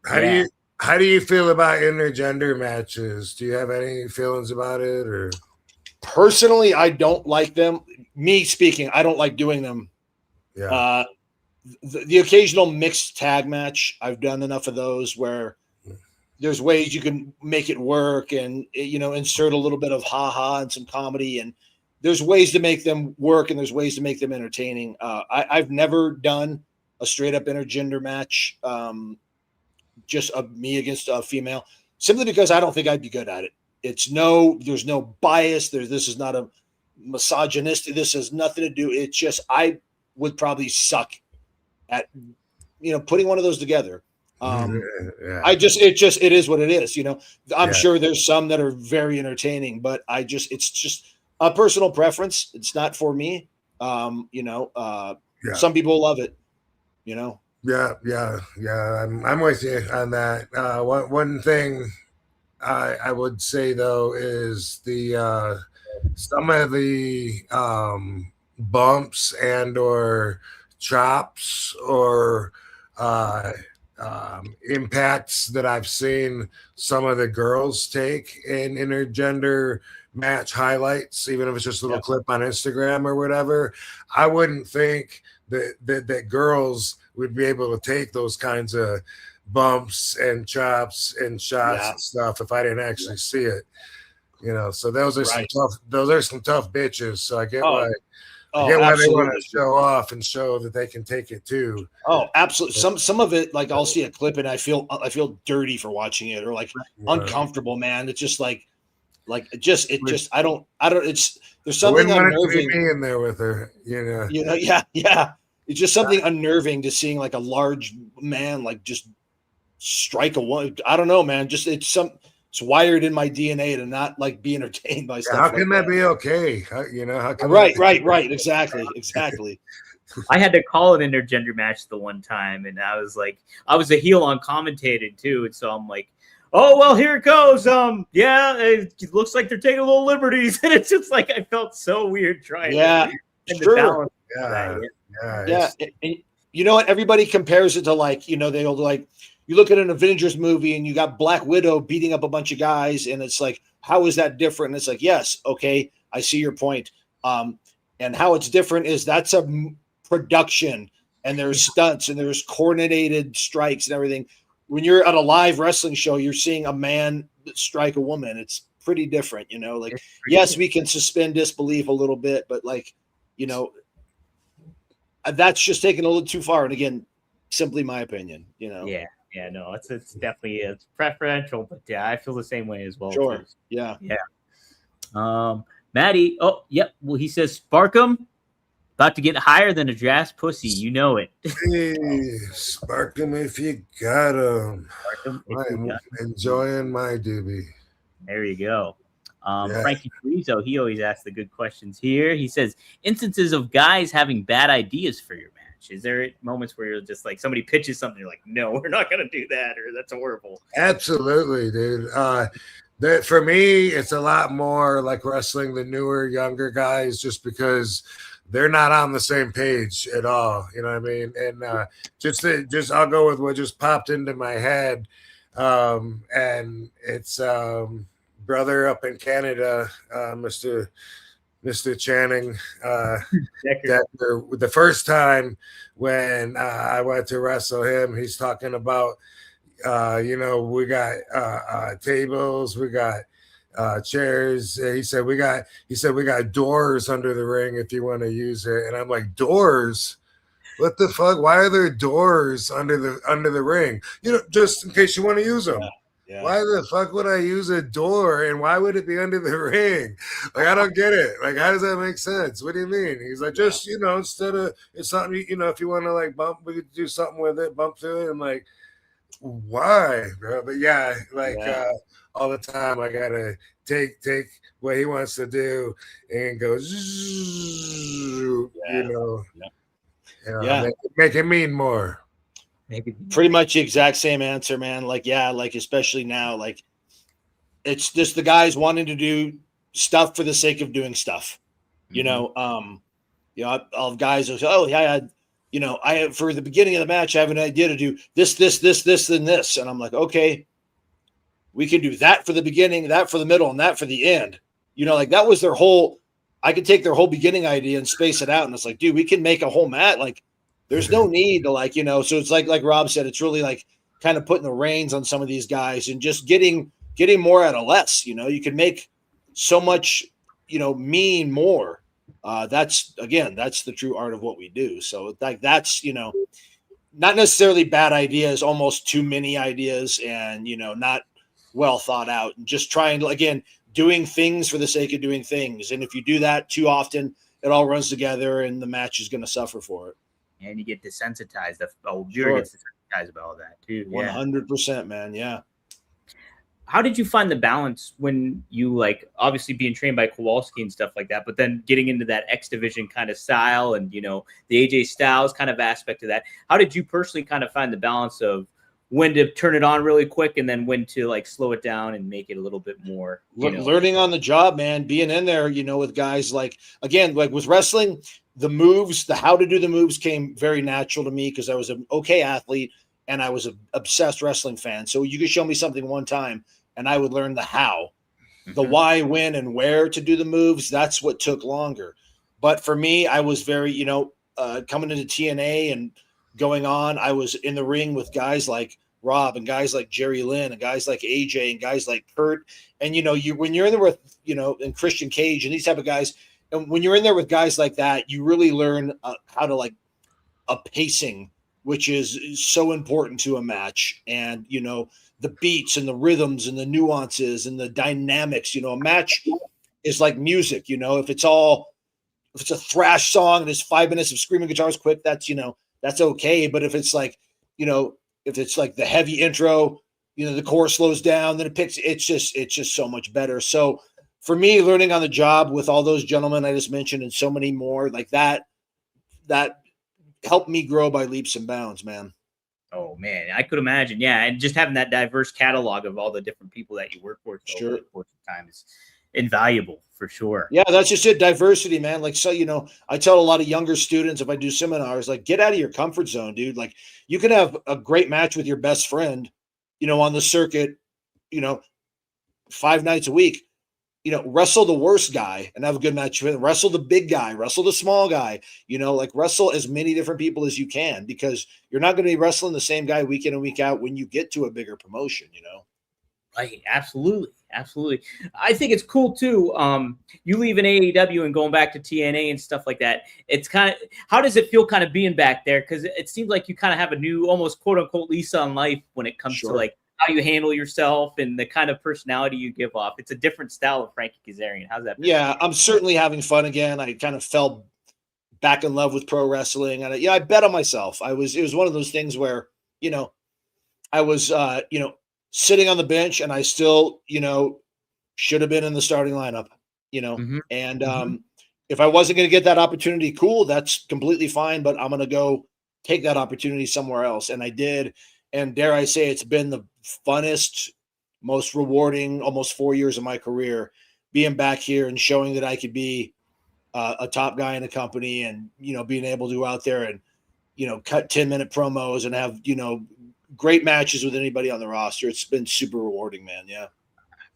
How do you feel about intergender matches? Do you have any feelings about it, or? Personally, I don't like them. Me speaking, I don't like doing them. Yeah. the occasional mixed tag match. I've done enough of those where there's ways you can make it work and, insert a little bit of ha-ha and some comedy, and there's ways to make them work and there's ways to make them entertaining. I've never done a straight up intergender match, just me against a female, simply because I don't think I'd be good at it. There's no bias. This is not a misogynistic. This has nothing to do. It's just, I would probably suck at, putting one of those together. It is what it is. I'm sure there's some that are very entertaining, but it's just a personal preference. It's not for me. Some people love it, Yeah. I'm with you on that. One thing I would say though is the some of the bumps and or chops or impacts that I've seen some of the girls take in intergender match highlights, even if it's just a little clip on Instagram or whatever. I wouldn't think that girls would be able to take those kinds of bumps and chops and shots and stuff if I didn't actually see it. So those are some tough bitches. So I get why they want to show off and show that they can take it too. Oh, absolutely. Some of it, like I'll see a clip and I feel dirty for watching it, or like uncomfortable, man. It's just I don't. It's there's something unnerving being there with her. Yeah. It's just something unnerving to seeing like a large man like just strike a woman. I don't know, man. Just it's wired in my DNA to not like be entertained by stuff. How can like that be okay? How can right. Exactly. I had to call an intergender match the one time, and I was a heel on commentating too, and so I'm like, oh well, here it goes. It looks like they're taking little liberties, and it's just like I felt so weird trying. Yeah, sure. Yeah. And you know what? Everybody compares it to they'll like. You look at an Avengers movie and you got Black Widow beating up a bunch of guys, and it's like, how is that different? And it's like, yes, okay, I see your point. And how it's different is that's a production, and there's stunts and there's coordinated strikes and everything. When you're at a live wrestling show, you're seeing a man strike a woman. It's pretty different, yes, we can suspend disbelief a little bit, but that's just taken a little too far. And again, simply my opinion, Yeah, no, it's definitely preferential, but yeah, I feel the same way as well. Sure. Too. Yeah. Maddie. Oh, yep. Well, he says Sparkum about to get higher than a jazz pussy. You know it. Hey, spark him if you got him. I'm enjoying my doobie. There you go. Frankie Carrizo, he always asks the good questions here. He says instances of guys having bad ideas for your match. Is there moments where you're just like somebody pitches something, you're like, no, we're not going to do that, or that's horrible? Absolutely, dude. For me, it's a lot more like wrestling the newer, younger guys, just because they're not on the same page at all. You know what I mean? And just I'll go with what just popped into my head, and it's brother up in Canada, Mr. Channing, the first time when I went to wrestle him, he's talking about, we got tables, we got chairs. He said we got doors under the ring if you want to use it. And I'm like, doors? What the fuck? Why are there doors under the ring? Just in case you want to use them. Yeah. Why the fuck would I use a door, and why would it be under the ring? Like, I don't get it. Like, how does that make sense? What do you mean? He's like, just, instead of, it's something, if you want to like bump, we could do something with it, bump through it. I'm like, why, bro? But all the time I gotta take what he wants to do and go, make it mean more. Maybe pretty much the exact same answer, man. Especially now, it's just the guys wanting to do stuff for the sake of doing stuff. I'll have guys who say, oh yeah, I for the beginning of the match, I have an idea to do this, and this. And I'm like, okay, we can do that for the beginning, that for the middle, and that for the end. That was their whole, I could take their whole beginning idea and space it out. And it's like, dude, we can make a whole mat. There's no need to like, so it's like Rob said, it's really like kind of putting the reins on some of these guys and just getting more out of less. You can make so much, mean more. That's the true art of what we do. So like that's, not necessarily bad ideas, almost too many ideas and, not well thought out, and just trying to, again, doing things for the sake of doing things. And if you do that too often, it all runs together and the match is going to suffer for it. And you get desensitized. The whole viewer gets desensitized about all that too. 100%, man. Yeah. How did you find the balance when you like obviously being trained by Kowalski and stuff like that, but then getting into that X Division kind of style and, the AJ Styles kind of aspect of that? How did you personally kind of find the balance of when to turn it on really quick and then when to like slow it down and make it a little bit more, learning on the job, man, being in there, with guys like, again, like with wrestling, the moves, the how to do the moves came very natural to me because I was an okay athlete and I was an obsessed wrestling fan. So you could show me something one time and I would learn the how, the why, when, and where to do the moves. That's what took longer. But for me, I was very, coming into TNA and going on, I was in the ring with guys like Rob and guys like Jerry Lynn and guys like AJ and guys like Kurt. And, when you're in there with, and Christian Cage and these type of guys, and when you're in there with guys like that, you really learn how to like a pacing, which is so important to a match. And, the beats and the rhythms and the nuances and the dynamics, a match is like music, if it's a thrash song and it's 5 minutes of screaming guitars quick, that's, that's okay. But if it's like, if it's like the heavy intro, the chorus slows down, then it's just so much better. So for me, learning on the job with all those gentlemen I just mentioned and so many more like that helped me grow by leaps and bounds, man. Oh man, I could imagine. Yeah. And just having that diverse catalog of all the different people that you work with over the course of time is invaluable for sure. Yeah, that's just it. Diversity, man. Like, so, I tell a lot of younger students, if I do seminars, like get out of your comfort zone, dude. Like you can have a great match with your best friend, on the circuit, 5 nights a week, wrestle the worst guy and have a good match with him. Wrestle the big guy, wrestle the small guy, like wrestle as many different people as you can, because you're not going to be wrestling the same guy week in and week out when you get to a bigger promotion, Right. Absolutely. Absolutely. I think it's cool too. You leaving AEW and going back to TNA and stuff like that. It's kind of, how does it feel kind of being back there? Cause it seems like you kind of have a new, almost quote unquote Lisa on life when it comes to like how you handle yourself and the kind of personality you give off. It's a different style of Frankie Kazarian. How's that? Yeah, I'm certainly having fun again. I kind of fell back in love with pro wrestling, and I bet on myself. It was one of those things where, I was, sitting on the bench and I still, should have been in the starting lineup, and if I wasn't going to get that opportunity, cool, that's completely fine, but I'm going to go take that opportunity somewhere else. And I did. And dare I say, it's been the funnest, most rewarding, almost 4 years of my career, being back here and showing that I could be a top guy in a company and, being able to go out there and, cut 10-minute promos and have, great matches with anybody on the roster. It's been super rewarding, man. Yeah.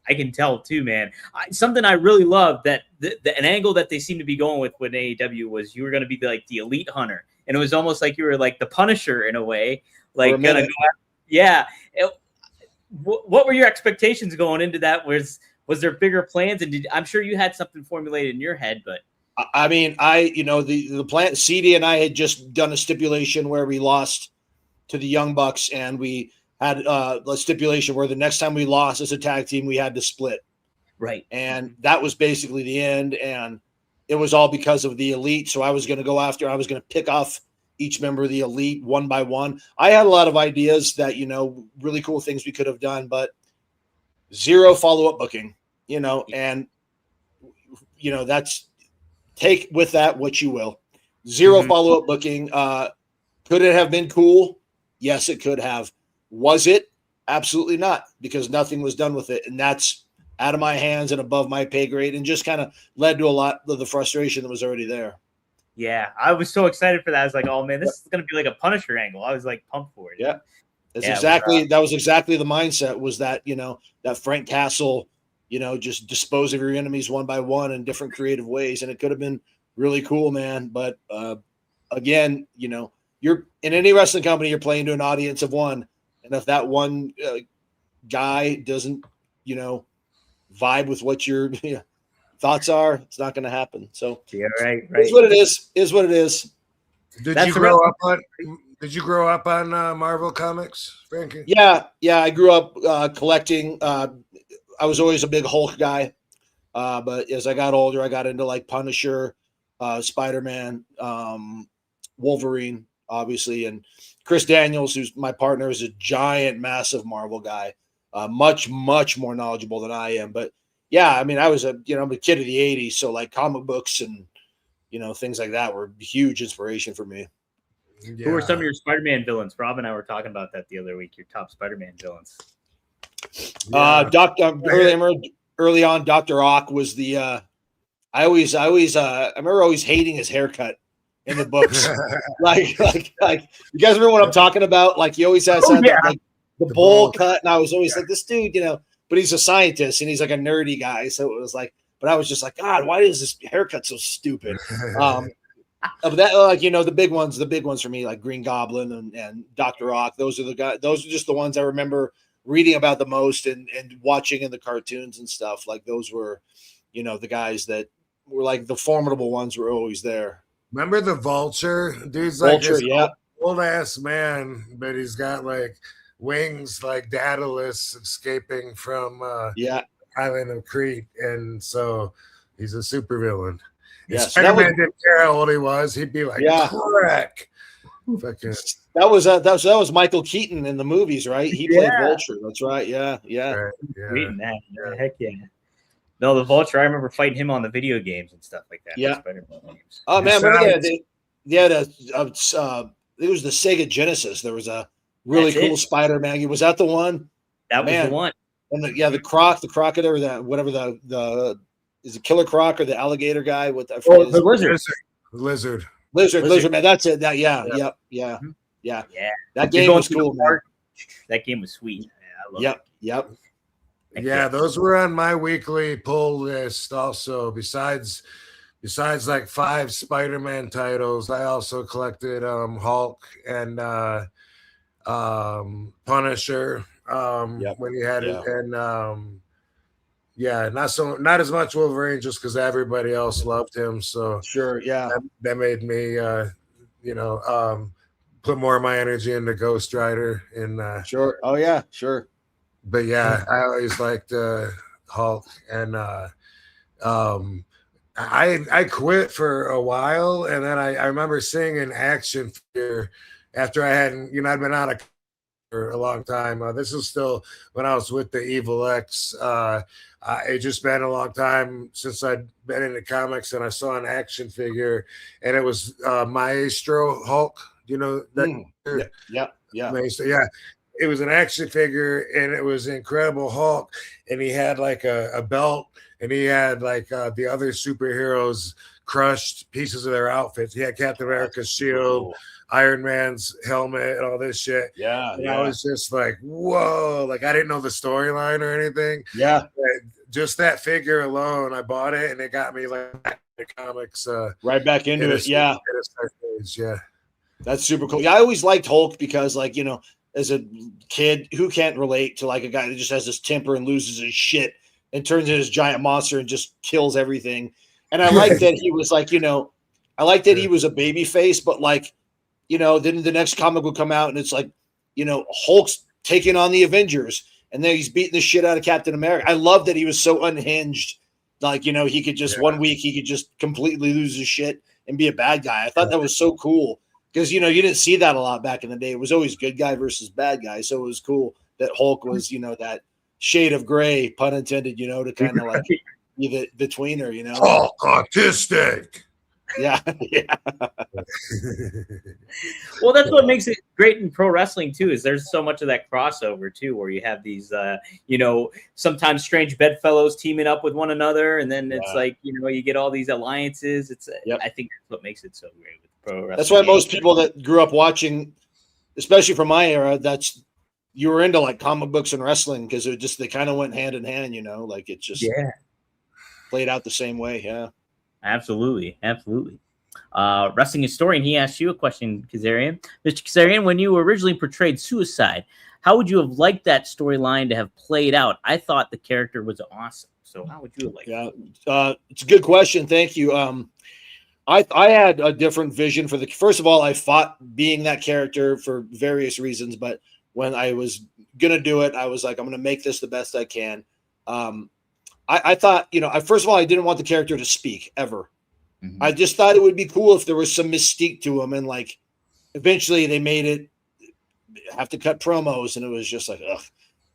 I can tell too, man. Something I really love that an angle that they seem to be going with AEW was you were going to be like the elite hunter. And it was almost like you were like the Punisher in a way. Like, gonna go out, yeah. What were your expectations going into that? Was there bigger plans? And I'm sure you had something formulated in your head, but I mean, the plan. CD and I had just done a stipulation where we lost to the Young Bucks, and we had a stipulation where the next time we lost as a tag team, we had to split. Right. And that was basically the end. And it was all because of the elite. So I was going to go after, I was going to pick off each member of the elite one by one. I had a lot of ideas that, really cool things we could have done, but zero follow-up booking, and, that's, take with that what you will. Zero follow-up booking. Could it have been cool? Yes, it could have. Was it? Absolutely not, because nothing was done with it. And that's out of my hands and above my pay grade, and just kind of led to a lot of the frustration that was already there. Yeah, I was so excited for that. I was like, oh man, this is going to be like a Punisher angle. I was like pumped for it. Yeah. That was exactly the mindset, was that, that Frank Castle, just dispose of your enemies one by one in different creative ways. And it could have been really cool, man. But again, you're in any wrestling company, you're playing to an audience of one. And if that one guy doesn't, vibe with what your thoughts are, it's not going to happen. So Yeah, right. it's what it is. Is what it is. Did That's you the grow up on? Did you grow up on Marvel comics, Frankie? Yeah. I grew up collecting. I was always a big Hulk guy, but as I got older, I got into like Punisher, Spider-Man, Wolverine, obviously, and Chris Daniels, who's my partner, is a giant, massive Marvel guy, much more knowledgeable than I am. But yeah, I mean, I'm a kid of the '80s, so like comic books and things like that were a huge inspiration for me. Yeah. Who are some of your Spider-Man villains? Rob and I were talking about that the other week. Your top Spider-Man villains. Early on, Dr. Ock was the. I remember always hating his haircut in the books. like you guys remember what I'm talking about? Like he always has the bowl cut, and I was always like, this dude, but he's a scientist and he's like a nerdy guy, so it was like. But I was just like, God, why is this haircut so stupid? Of that, the big ones for me, like Green Goblin and Dr. Ock. Those are the guys. Those are just the ones I remember reading about the most and watching in the cartoons and stuff. Like those were, the guys that were like the formidable ones were always there. Remember the Vulture? Dude's Vulture, like yeah. old ass man, but he's got like wings like Daedalus escaping from Island of Crete, and so he's a supervillain. Yeah, Spider-Man didn't care how old he was; he'd be like, "Crack." Fucking. That was Michael Keaton in the movies, right? He played Vulture. That's right. Yeah. Right, Reading that, heck yeah. No, the Vulture. I remember fighting him on the video games and stuff like that. Yeah. Spider-Man games. Oh man, remember they had it was the Sega Genesis. There was a really cool Spider-Man. Was that the one? That was the one. And the crocodile, or that whatever the is it Killer Croc or the alligator guy? What the lizard, man. That's it. Yeah. That game was cool, man. That game was sweet. Yeah, Yep. Yeah, those were on my weekly pull list. Also, besides like 5 Spider-Man titles, I also collected Hulk and Punisher when he had it, and not as much Wolverine, just because everybody else loved him. So sure, that made me put more of my energy into Ghost Rider. And sure, oh yeah, sure. But yeah, I always liked Hulk, and I quit for a while, and then I remember seeing an action figure after I hadn't, I'd been out of for a long time. This is still when I was with the Evil X. It just been a long time since I'd been into comics, and I saw an action figure, and it was Maestro Hulk. That? Yeah. Maestro, yeah. It was an action figure, and it was Incredible Hulk, and he had like a belt, and he had like the other superheroes crushed pieces of their outfits. He had Captain America's shield, Iron Man's helmet, and all this shit. Yeah, and I was just like, whoa! Like I didn't know the storyline or anything. Yeah, but just that figure alone, I bought it, and it got me like back into comics. Right back into it. Yeah, that's super cool. Yeah, I always liked Hulk because, like, as a kid, who can't relate to like a guy that just has this temper and loses his shit and turns into this giant monster and just kills everything. And I like that he was like, I like that he was a baby face, but like, then the next comic will come out and it's like, Hulk's taking on the Avengers and then he's beating the shit out of Captain America. I love that he was so unhinged. Like, he could just 1 week, he could just completely lose his shit and be a bad guy. I thought that was so cool. Because, you didn't see that a lot back in the day. It was always good guy versus bad guy. So it was cool that Hulk was, that shade of gray, pun intended, to kind of like be the tweener, Hulk autistic. Yeah. Well, that's what makes it great in pro wrestling, too, is there's so much of that crossover, too, where you have these, sometimes strange bedfellows teaming up with one another. And then it's like, you get all these alliances. I think that's what makes it so great with pro wrestling. That's why most people that grew up watching, especially from my era, you were into like comic books and wrestling because they kind of went hand in hand, like it just played out the same way. Yeah. Absolutely. wrestling historian. He asked you a question, Kazarian. Mr. Kazarian, when you originally portrayed Suicide, how would you have liked that storyline to have played out? I thought the character was awesome. So how would you have liked it? Yeah, it's a good question. Thank you. I had a different vision for the. First of all, I fought being that character for various reasons, but when I was gonna do it, I was like, I'm gonna make this the best I can. I thought, first of all, I didn't want the character to speak ever. Mm-hmm. I just thought it would be cool if there was some mystique to him, and like, eventually they made it have to cut promos, and it was just like, ugh,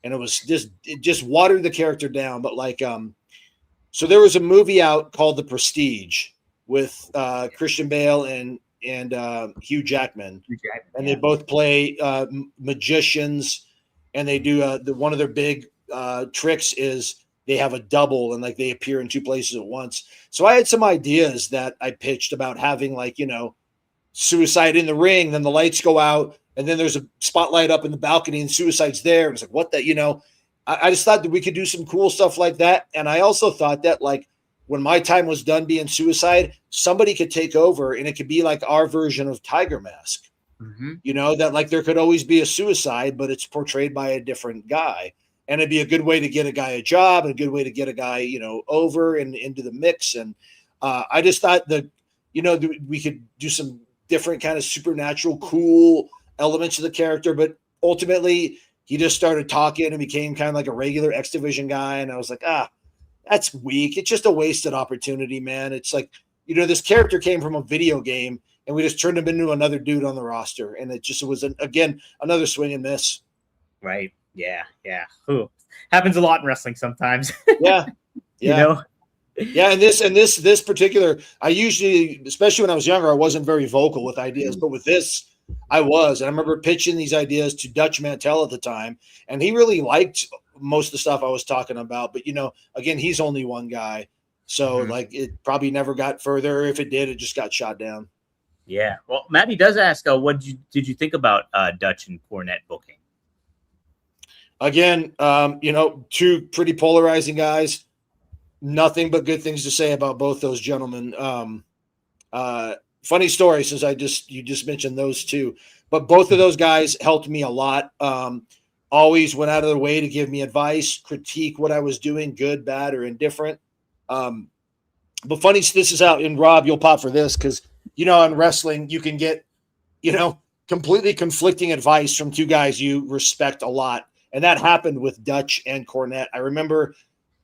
and it just watered the character down. But like, so there was a movie out called The Prestige with Christian Bale and Hugh Jackman, and they both play magicians, and they do one of their big tricks is they have a double, and like they appear in two places at once. So I had some ideas that I pitched about having like, Suicide in the ring, then the lights go out, and then there's a spotlight up in the balcony and Suicide's there. And it's like, what the, I just thought that we could do some cool stuff like that. And I also thought that like when my time was done being Suicide, somebody could take over and it could be like our version of Tiger Mask, that like there could always be a Suicide, but it's portrayed by a different guy. And it'd be a good way to get a guy a job and a good way to get a guy, over and into the mix. And I just thought that, we could do some different kind of supernatural, cool elements of the character. But ultimately, he just started talking and became kind of like a regular X Division guy. And I was like, that's weak. It's just a wasted opportunity, man. It's like, this character came from a video game and we just turned him into another dude on the roster. And it was, again, another swing and miss. Right. Yeah. Ooh. Happens a lot in wrestling sometimes. Yeah. Yeah. Yeah. And this particular, I usually, especially when I was younger, I wasn't very vocal with ideas, but with this, I was. And I remember pitching these ideas to Dutch Mantell at the time, and he really liked most of the stuff I was talking about. But, again, he's only one guy. So, like, it probably never got further. If it did, it just got shot down. Yeah. Well, Matty does ask, what did you think about Dutch and Cornette booking? Again, two pretty polarizing guys. Nothing but good things to say about both those gentlemen. Funny story, since you just mentioned those two, but both of those guys helped me a lot. Always went out of their way to give me advice, critique what I was doing, good, bad, or indifferent. But funny, this is out, and Rob, you'll pop for this because, in wrestling, you can get, completely conflicting advice from two guys you respect a lot. And that happened with Dutch and Cornette. I remember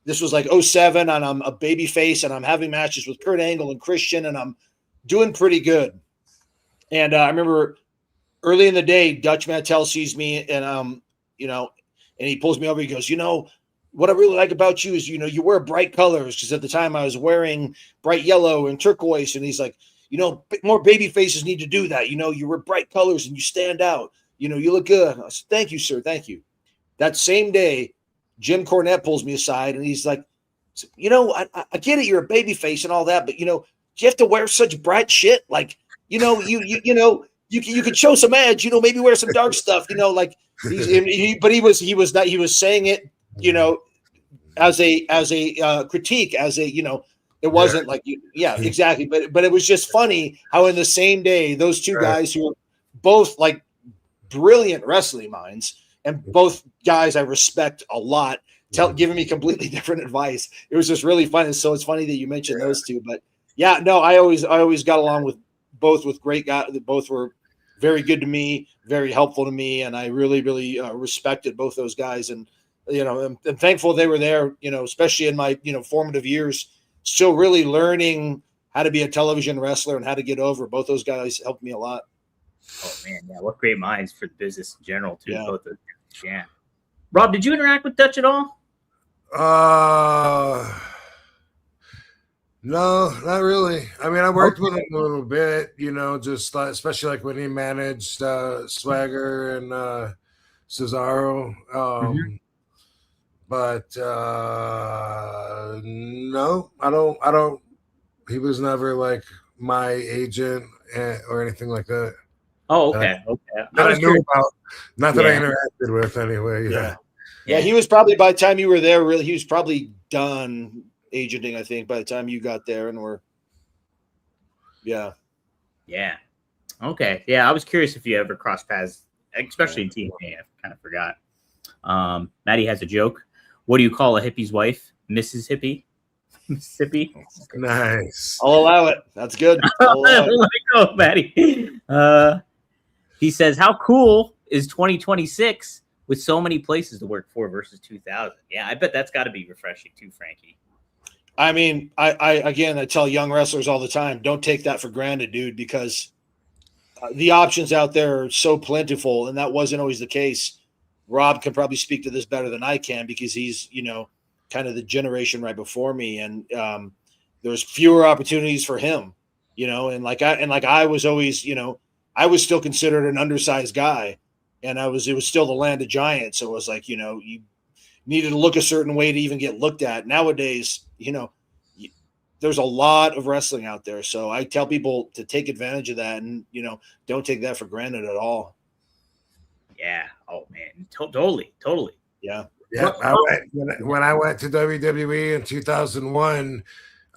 this was like 2007, and I'm a babyface, and I'm having matches with Kurt Angle and Christian, and I'm doing pretty good. And I remember early in the day, Dutch Mantell sees me, and and he pulls me over. He goes, what I really like about you is, you wear bright colors, because at the time I was wearing bright yellow and turquoise, and he's like, more baby faces need to do that. You wear bright colors and you stand out. You look good. I said, thank you, sir. Thank you. That same day, Jim Cornette pulls me aside and he's like, I get it. You're a baby face and all that, but do you have to wear such bright shit? Like, you could show some edge, maybe wear some dark stuff, like but he was saying it, as a critique, as a, it wasn't like, exactly. But it was just funny how in the same day, those two guys who were both like brilliant wrestling minds, and both guys I respect a lot, giving me completely different advice. It was just really fun. And so it's funny that you mentioned those two. But yeah, no, I always got along with both with great guys. Both were very good to me, very helpful to me, and I really, really respected both those guys. And I'm thankful they were there. Especially in my formative years, still really learning how to be a television wrestler and how to get over. Both those guys helped me a lot. Oh man, yeah, what great minds for the business in general too. Yeah. Both of them. Yeah. Rob, did you interact with Dutch at all? No, not really. I mean, I worked with him a little bit, just especially like when he managed Swagger and Cesaro. But no, I don't. He was never like my agent or anything like that. Oh, okay. That I knew about, not that I interacted with anyway. Yeah. He was probably, by the time you were there, really, he was probably done agenting, I think, by the time you got there and were. Yeah. Yeah. Okay. Yeah, I was curious if you ever crossed paths, especially in TNA. I kind of forgot. Maddie has a joke. What do you call a hippie's wife? Mrs. Hippie? Mississippi? Nice. I'll allow it. That's good. I'll allow it. Let go, Maddie. He says, how cool is 2026 with so many places to work for versus 2000? Yeah, I bet that's got to be refreshing too, Frankie. I mean, I tell young wrestlers all the time, don't take that for granted, dude, because the options out there are so plentiful, and that wasn't always the case. Rob can probably speak to this better than I can because he's, kind of the generation right before me, and there's fewer opportunities for him, and I was always, I was still considered an undersized guy, and it was still the land of giants. So it was like, you needed to look a certain way to even get looked at. Nowadays, there's a lot of wrestling out there. So I tell people to take advantage of that and, don't take that for granted at all. Yeah. Oh man. Totally. Yeah. Yeah. When I went to WWE in 2001,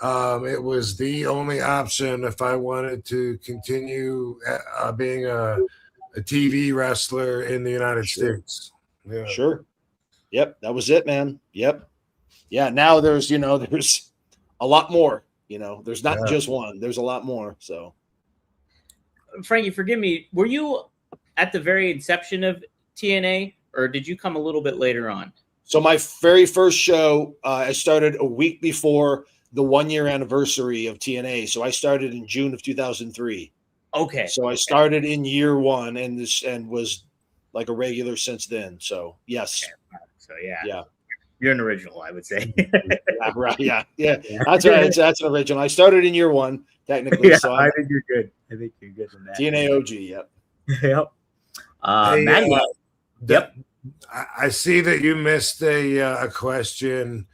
it was the only option if I wanted to continue being a TV wrestler in the United States. Yeah. Sure. Yep. That was it, man. Yep. Yeah. Now there's a lot more, there's not just one, there's a lot more. So Frankie, forgive me. Were you at the very inception of TNA or did you come a little bit later on? So my very first show, I started a week before the 1 year anniversary of TNA. So I started in June of 2003. Okay. So I started in year one and was like a regular since then. So yes. Okay. So yeah. Yeah. You're an original, I would say. Yeah, right. Yeah. That's right. That's an original. I started in year one, technically. Yeah, so I think you're good. I think you're good in that. TNA OG. Yep. Yep. Hey, Maddie. Yep. I see that you missed a question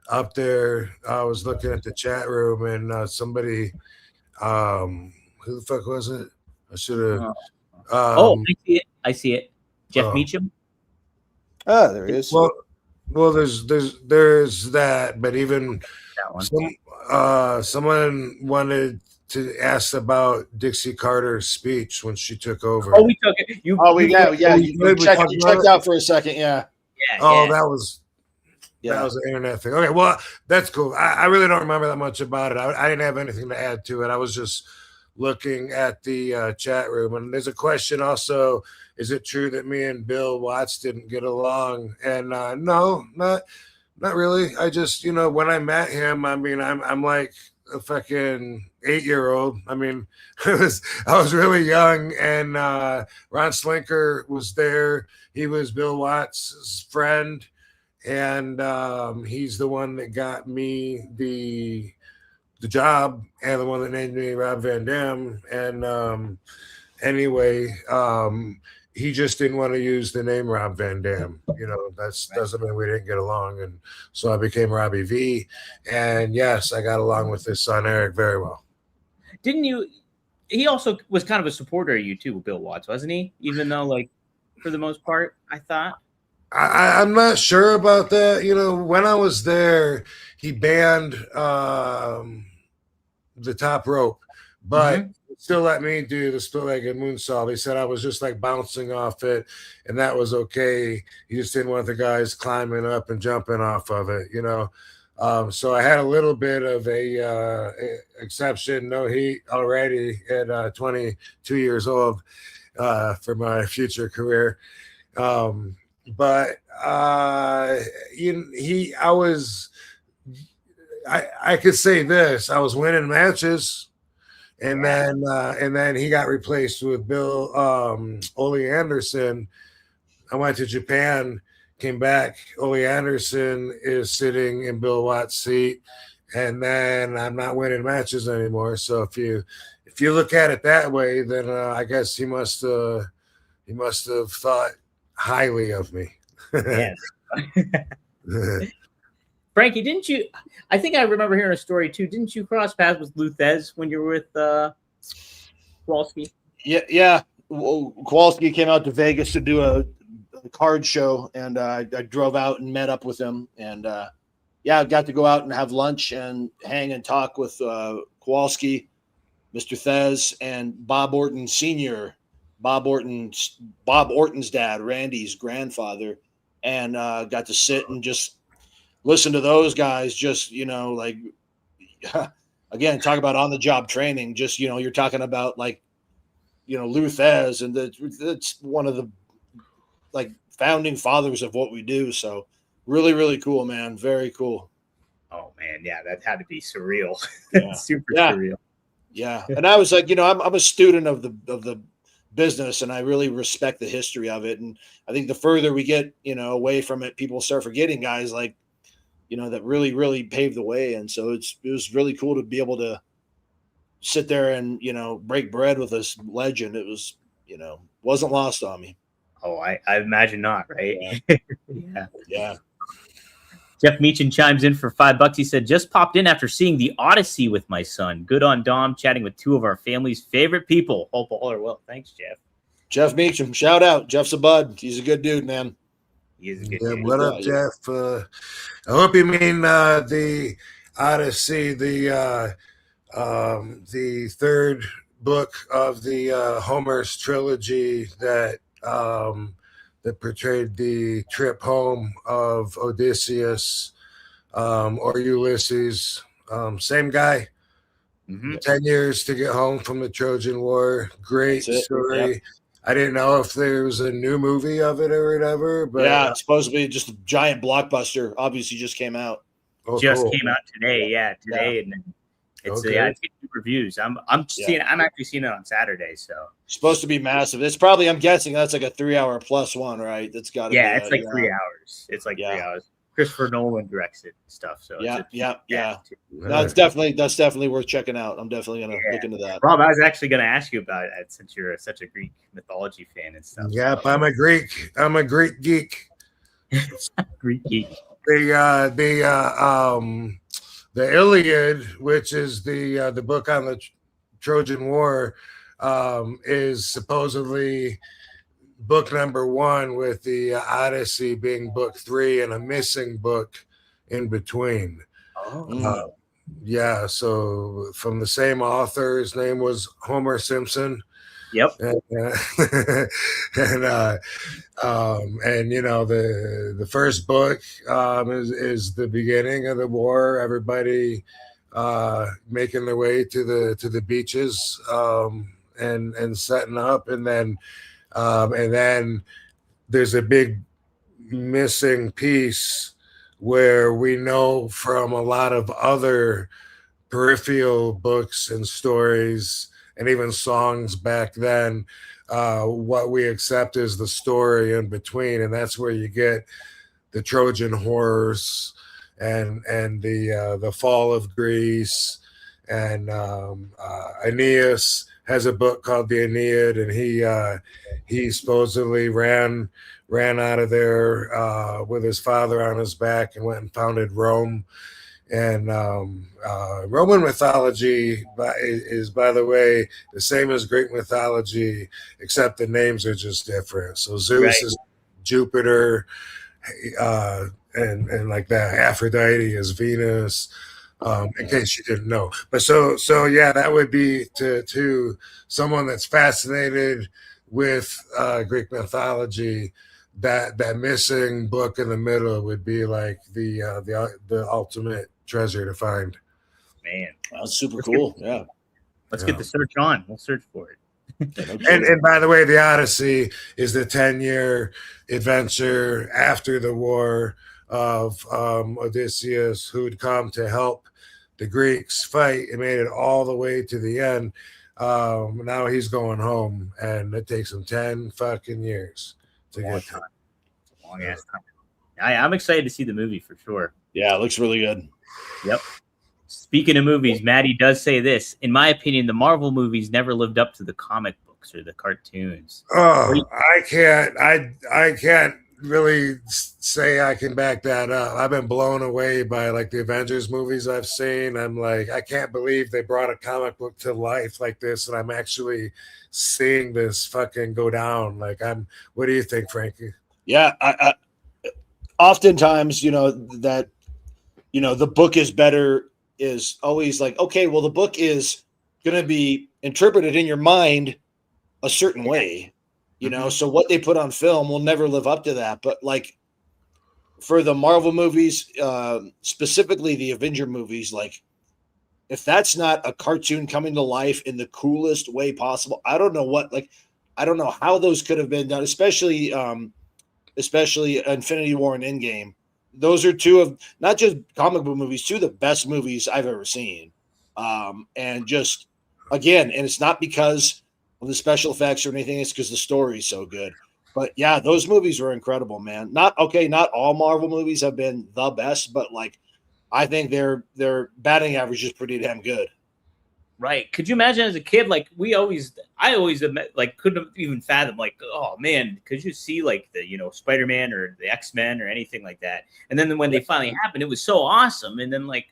up there. I was looking at the chat room and somebody, who the fuck was it? I should have. I see it. Jeff Meacham. Ah, there he is. Well, there's that, but even That one. someone wanted to ask about Dixie Carter's speech when she took over. Oh, we took it. You checked out for a second. Yeah. Yeah. That was an internet thing. Okay, well, that's cool. I really don't remember that much about it. I didn't have anything to add to it. I was just looking at the chat room, and there's a question also. Is it true that me and Bill Watts didn't get along? And no, not really. I just, when I met him, I mean, I'm like a fucking 8-year-old. I mean, I was really young, and Ron Slinker was there. He was Bill Watts' friend, and he's the one that got me the job and the one that named me Rob Van Dam. And anyway, he just didn't want to use the name Rob Van Dam. That doesn't mean we didn't get along. And so I became Robbie V. And yes, I got along with his son, Eric, very well. Didn't you? He also was kind of a supporter of you too, Bill Watts, wasn't he? Even though, like, for the most part, I thought. I'm not sure about that. When I was there, he banned the top rope, but still let me do the split-legged moonsault. He said I was just like bouncing off it, and that was okay. He just didn't want the guys climbing up and jumping off of it, So I had a little bit of a exception, no heat already at 22 years old for my future career. But I could say this: I was winning matches. And then he got replaced with Bill Ole Anderson. I went to Japan, came back. Ole Anderson is sitting in Bill Watts' seat, and then I'm not winning matches anymore. So if you look at it that way, then I guess he must have thought highly of me. Yes. Frankie, didn't you? I think I remember hearing a story too. Didn't you cross paths with Lou Thez when you were with Kowalski? Yeah. Well, Kowalski came out to Vegas to do a card show, and I drove out and met up with him, and I got to go out and have lunch and hang and talk with Kowalski. Mr. Thez and Bob Orton Sr., Bob Orton's dad, Randy's grandfather, and got to sit and just listen to those guys. Just like again, talk about on the job training. Just you're talking about like Lou Thez, and that's one of the like founding fathers of what we do. So really, really cool, man. Very cool. Oh man, yeah, that had to be surreal. Yeah. Super Yeah. surreal. Yeah, and I was like, I'm a student of the business, and I really respect the history of it. And I think the further we get, away from it, people start forgetting guys like, that really, really paved the way. And so it was really cool to be able to sit there and break bread with this legend. It was, wasn't lost on me. Oh, I imagine not, right? Yeah. Yeah. Jeff Meachin chimes in for $5. He said, just popped in after seeing The Odyssey with my son. Good on Dom, chatting with two of our family's favorite people. Hope all are well. Thanks, Jeff. Jeff Meacham, shout out. Jeff's a bud. He's a good dude, man. He is a good Yeah, dude. what up, Jeff? I hope you mean the Odyssey, the third book of the Homer's trilogy that portrayed the trip home of Odysseus or Ulysses. Same guy. Mhm. 10 years to get home from the Trojan War. Great That's it. story. Yep. I didn't know if there was a new movie of it or whatever, but Yeah, it's supposed to be just a giant blockbuster. Obviously, just came out. oh, Just cool. came out today. Yeah, today. And then it's Okay. it's getting good reviews. I'm actually seeing it on Saturday. So Supposed to be massive. It's probably, I'm guessing that's like a 3-hour plus one, right? That's got to be. yeah, it's like 3 hours. It's like 3 Yeah. hours. Christopher Nolan directs it and stuff. So Yeah, it's yeah. All That's definitely worth checking out. I'm definitely gonna look into that. Rob, I was actually going to ask you about it since you're such a Greek mythology fan and stuff. Yep, I'm a Greek geek. Greek geek. The Iliad, which is the book on the Trojan War, is supposedly book number 1, with the Odyssey being book 3 and a missing book in between. Oh, Yeah, so from the same author, his name was Homer Simpson. yep. And the first book is the beginning of the war. Everybody making their way to the beaches and setting up, and then there's a big missing piece where we know from a lot of other peripheral books and stories and even songs back then, what we accept is the story in between, and that's where you get the Trojan horse and the fall of Greece, and Aeneas has a book called the Aeneid, and he supposedly ran out of there with his father on his back and went and founded Rome. And Roman mythology is, by the way, the same as Greek mythology, except the names are just different. So Zeus is Jupiter, and like that. Aphrodite is Venus. In case you didn't know. But so yeah, that would be to someone that's fascinated with Greek mythology. That missing book in the middle would be like the ultimate treasure to find. Man, That's super cool. Yeah. let's get the search on. We'll search for it. And by the way, the Odyssey is the 10-year adventure after the war of Odysseus, who'd come to help the Greeks fight and made it all the way to the end. Now he's going home, and it takes him 10 fucking years to Long get time. there. Long ass time. I'm excited to see the movie for sure. Yeah, it looks really good. Yep. Speaking of movies, Maddie does say this. In my opinion, the Marvel movies never lived up to the comic books or the cartoons. Oh, I can't really say I can back that up. I've been blown away by like the Avengers movies I've seen. I'm like, I can't believe they brought a comic book to life like this, and I'm actually seeing this fucking go down. Like, what do you think, Frankie? Yeah, I oftentimes, that the book is better is always like, okay, well, the book is going to be interpreted in your mind a certain way, you know. So what they put on film will never live up to that. But like for the Marvel movies, specifically the Avenger movies, like if that's not a cartoon coming to life in the coolest way possible, I don't know how those could have been done, especially Infinity War and Endgame. Those are two of not just comic book movies, two of the best movies I've ever seen. And just again, and it's not because of the special effects or anything, it's because the story is so good. But yeah, those movies were incredible, man. Not all Marvel movies have been the best, but like I think their batting average is pretty damn good. Right. Could you imagine as a kid, like I always like couldn't even fathom like, oh man, could you see like the, Spider-Man or the X-Men or anything like that? And then when they finally happened, it was so awesome. And then like,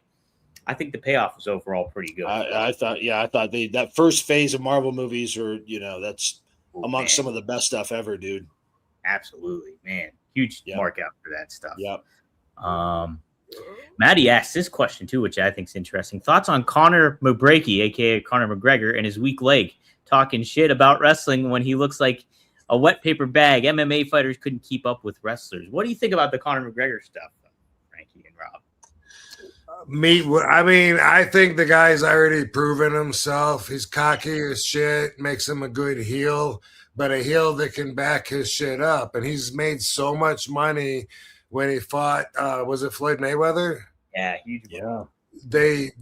I think the payoff was overall pretty good. I thought that first phase of Marvel movies are, that's amongst some of the best stuff ever, dude. Absolutely, man. Huge mark out for that stuff. Yep. Maddie asked this question too, which I think is interesting. Thoughts on Conor McGregor, aka Conor McGregor, and his weak leg, talking shit about wrestling when he looks like a wet paper bag. MMA fighters couldn't keep up with wrestlers. What do you think about the Conor McGregor stuff, Frankie and Rob? I think the guy's already proven himself. He's cocky as shit, makes him a good heel, but a heel that can back his shit up. And he's made so much money when he fought, was it Floyd Mayweather? Yeah, huge. Yeah. They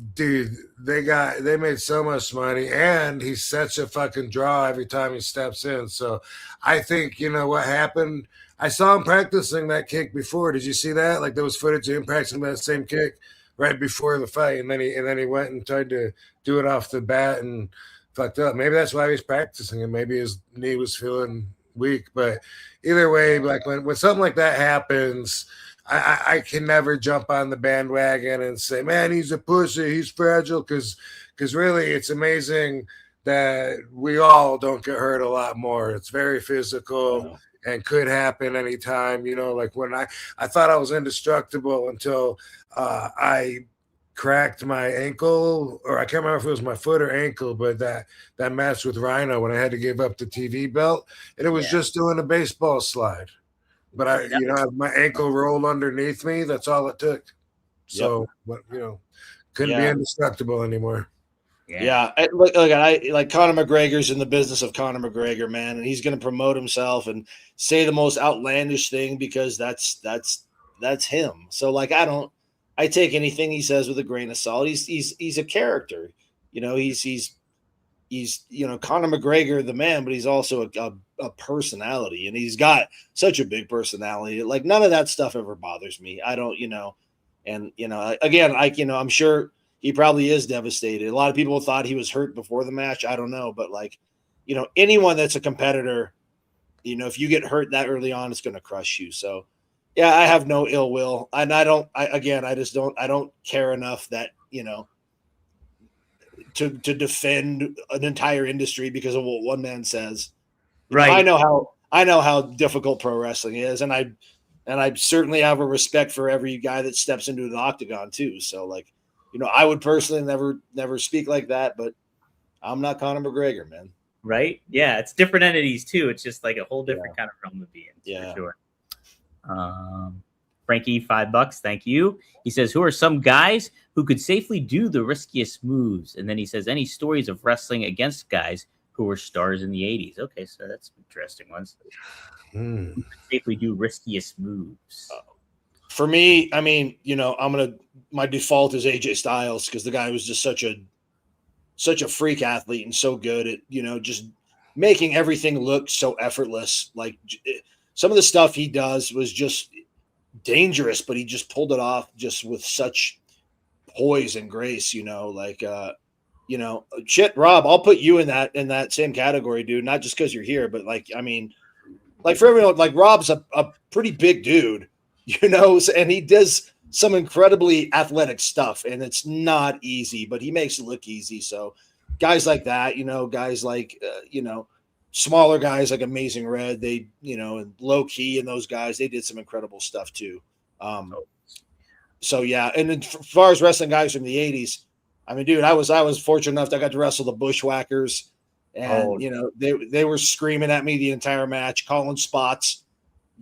made so much money, and he's such a fucking draw every time he steps in. So I think, what happened, I saw him practicing that kick before. Did you see that? Like there was footage of him practicing that same kick right before the fight, and then he went and tried to do it off the bat and fucked up. Maybe that's why he's practicing, and maybe his knee was feeling weak. But either way, like when something like that happens, I can never jump on the bandwagon and say, man, he's a pussy, he's fragile, because really it's amazing that we all don't get hurt a lot more. It's very physical and could happen anytime. Like when I thought I was indestructible until I cracked my ankle, or I can't remember if it was my foot or ankle, but that match with Rhino when I had to give up the TV belt, and it was just doing a baseball slide. But my ankle rolled underneath me. That's all it took. So, couldn't be indestructible anymore. Yeah. Look, I like Conor McGregor's in the business of Conor McGregor, man, and he's going to promote himself and say the most outlandish thing because that's him. So like, I take anything he says with a grain of salt. He's a character, he's Conor McGregor, the man, but he's also a personality, and he's got such a big personality. Like none of that stuff ever bothers me. I don't, and again, I'm sure he probably is devastated. A lot of people thought he was hurt before the match. I don't know, but like, anyone that's a competitor, if you get hurt that early on, it's going to crush you. So yeah, I have no ill will, and I don't care enough that, to defend an entire industry because of what one man says. Right. I know how difficult pro wrestling is, and I certainly have a respect for every guy that steps into the octagon too. So like, I would personally never speak like that, but I'm not Conor McGregor, man. Right? Yeah, it's different entities too. It's just like a whole different kind of realm to be in. Yeah, for sure. Frankie, $5. Thank you. He says, who are some guys who could safely do the riskiest moves? And then he says, any stories of wrestling against guys who were stars in the 80s? Okay, so that's interesting ones. Who could safely do riskiest moves? For me, I mean, my default is AJ Styles because the guy was just such a freak athlete and so good at, just making everything look so effortless. Like some of the stuff he does was just dangerous, but he just pulled it off just with such poise and grace, shit, Rob, I'll put you in that same category, dude. Not just because you're here, but like, I mean, like for everyone, like Rob's a pretty big dude, and he does some incredibly athletic stuff, and it's not easy, but he makes it look easy. So guys like that, guys like, smaller guys like Amazing Red, they, and Low Key and those guys, they did some incredible stuff too. So yeah. And as far as wrestling guys from the 80s, I mean, dude, I was fortunate enough that I got to wrestle the Bushwhackers, and you know they were screaming at me the entire match, calling spots,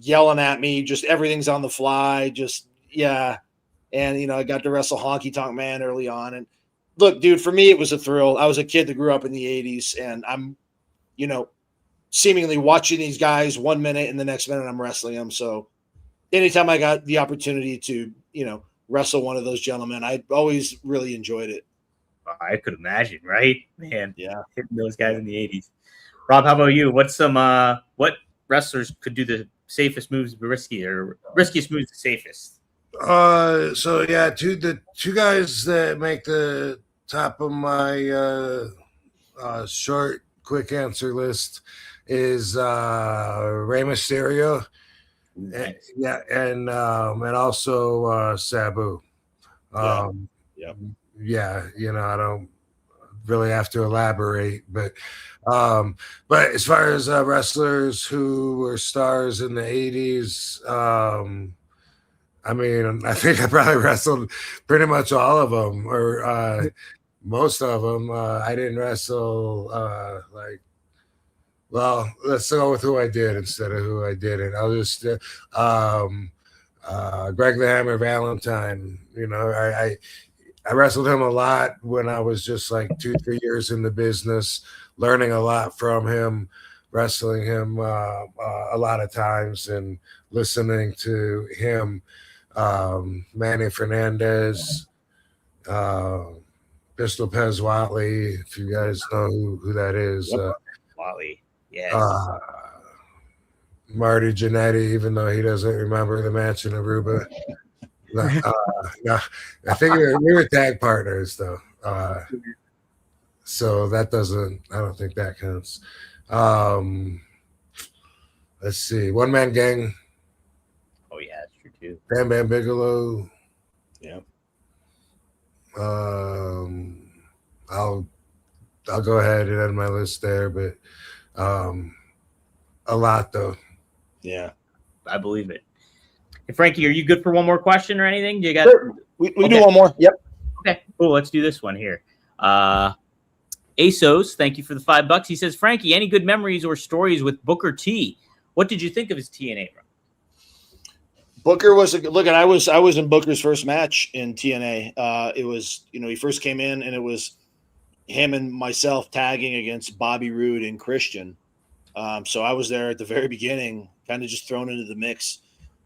yelling at me, just everything's on the fly, just yeah. And you know, I got to wrestle Honky Tonk Man early on, and look, dude, for me it was a thrill. I was a kid that grew up in the '80s, and I'm, you know, seemingly watching these guys 1 minute and the next minute I'm wrestling them. So anytime I got the opportunity to, you know, wrestle one of those gentlemen, I always really enjoyed it. I could imagine, right? Man, Yeah. hitting those guys in the 80s. Rob, how about you? What's some what wrestlers could do the safest moves risky or riskiest moves the safest? So yeah, the two guys that make the top of my short quick answer list is Rey Mysterio, and also Sabu. Yeah, you know, I don't really have to elaborate, but as far as wrestlers who were stars in the 80s, I mean, I think I probably wrestled pretty much all of them, or most of them. I didn't wrestle well, let's go with who I did instead of who I didn't. I'll just Greg the Hammer Valentine. You know, I wrestled him a lot when I was just like 2-3 years in the business, learning a lot from him, wrestling him a lot of times and listening to him. Manny Fernandez, Pistol Pez Watley, if you guys know who that is. Watley, yes. Marty Jannetty, even though he doesn't remember the match in Aruba. No, I think we were tag partners though. So that doesn't, I don't think that counts. Let's see. One Man Gang. Oh yeah, that's true too. Bam Bam Bigelow. Yeah. I'll go ahead and end my list there, but a lot though. Yeah. I believe it. Hey, Frankie, are you good for one more question or anything? Do you got? Sure. We Okay. do one more. Yep. Okay, cool. Let's do this one here. ASOS, thank you for the $5. He says, Frankie, any good memories or stories with Booker T? What did you think of his TNA run? Booker was I was in Booker's first match in TNA. It was, you know, he first came in and it was him and myself tagging against Bobby Roode and Christian. So I was there at the very beginning, kind of just thrown into the mix.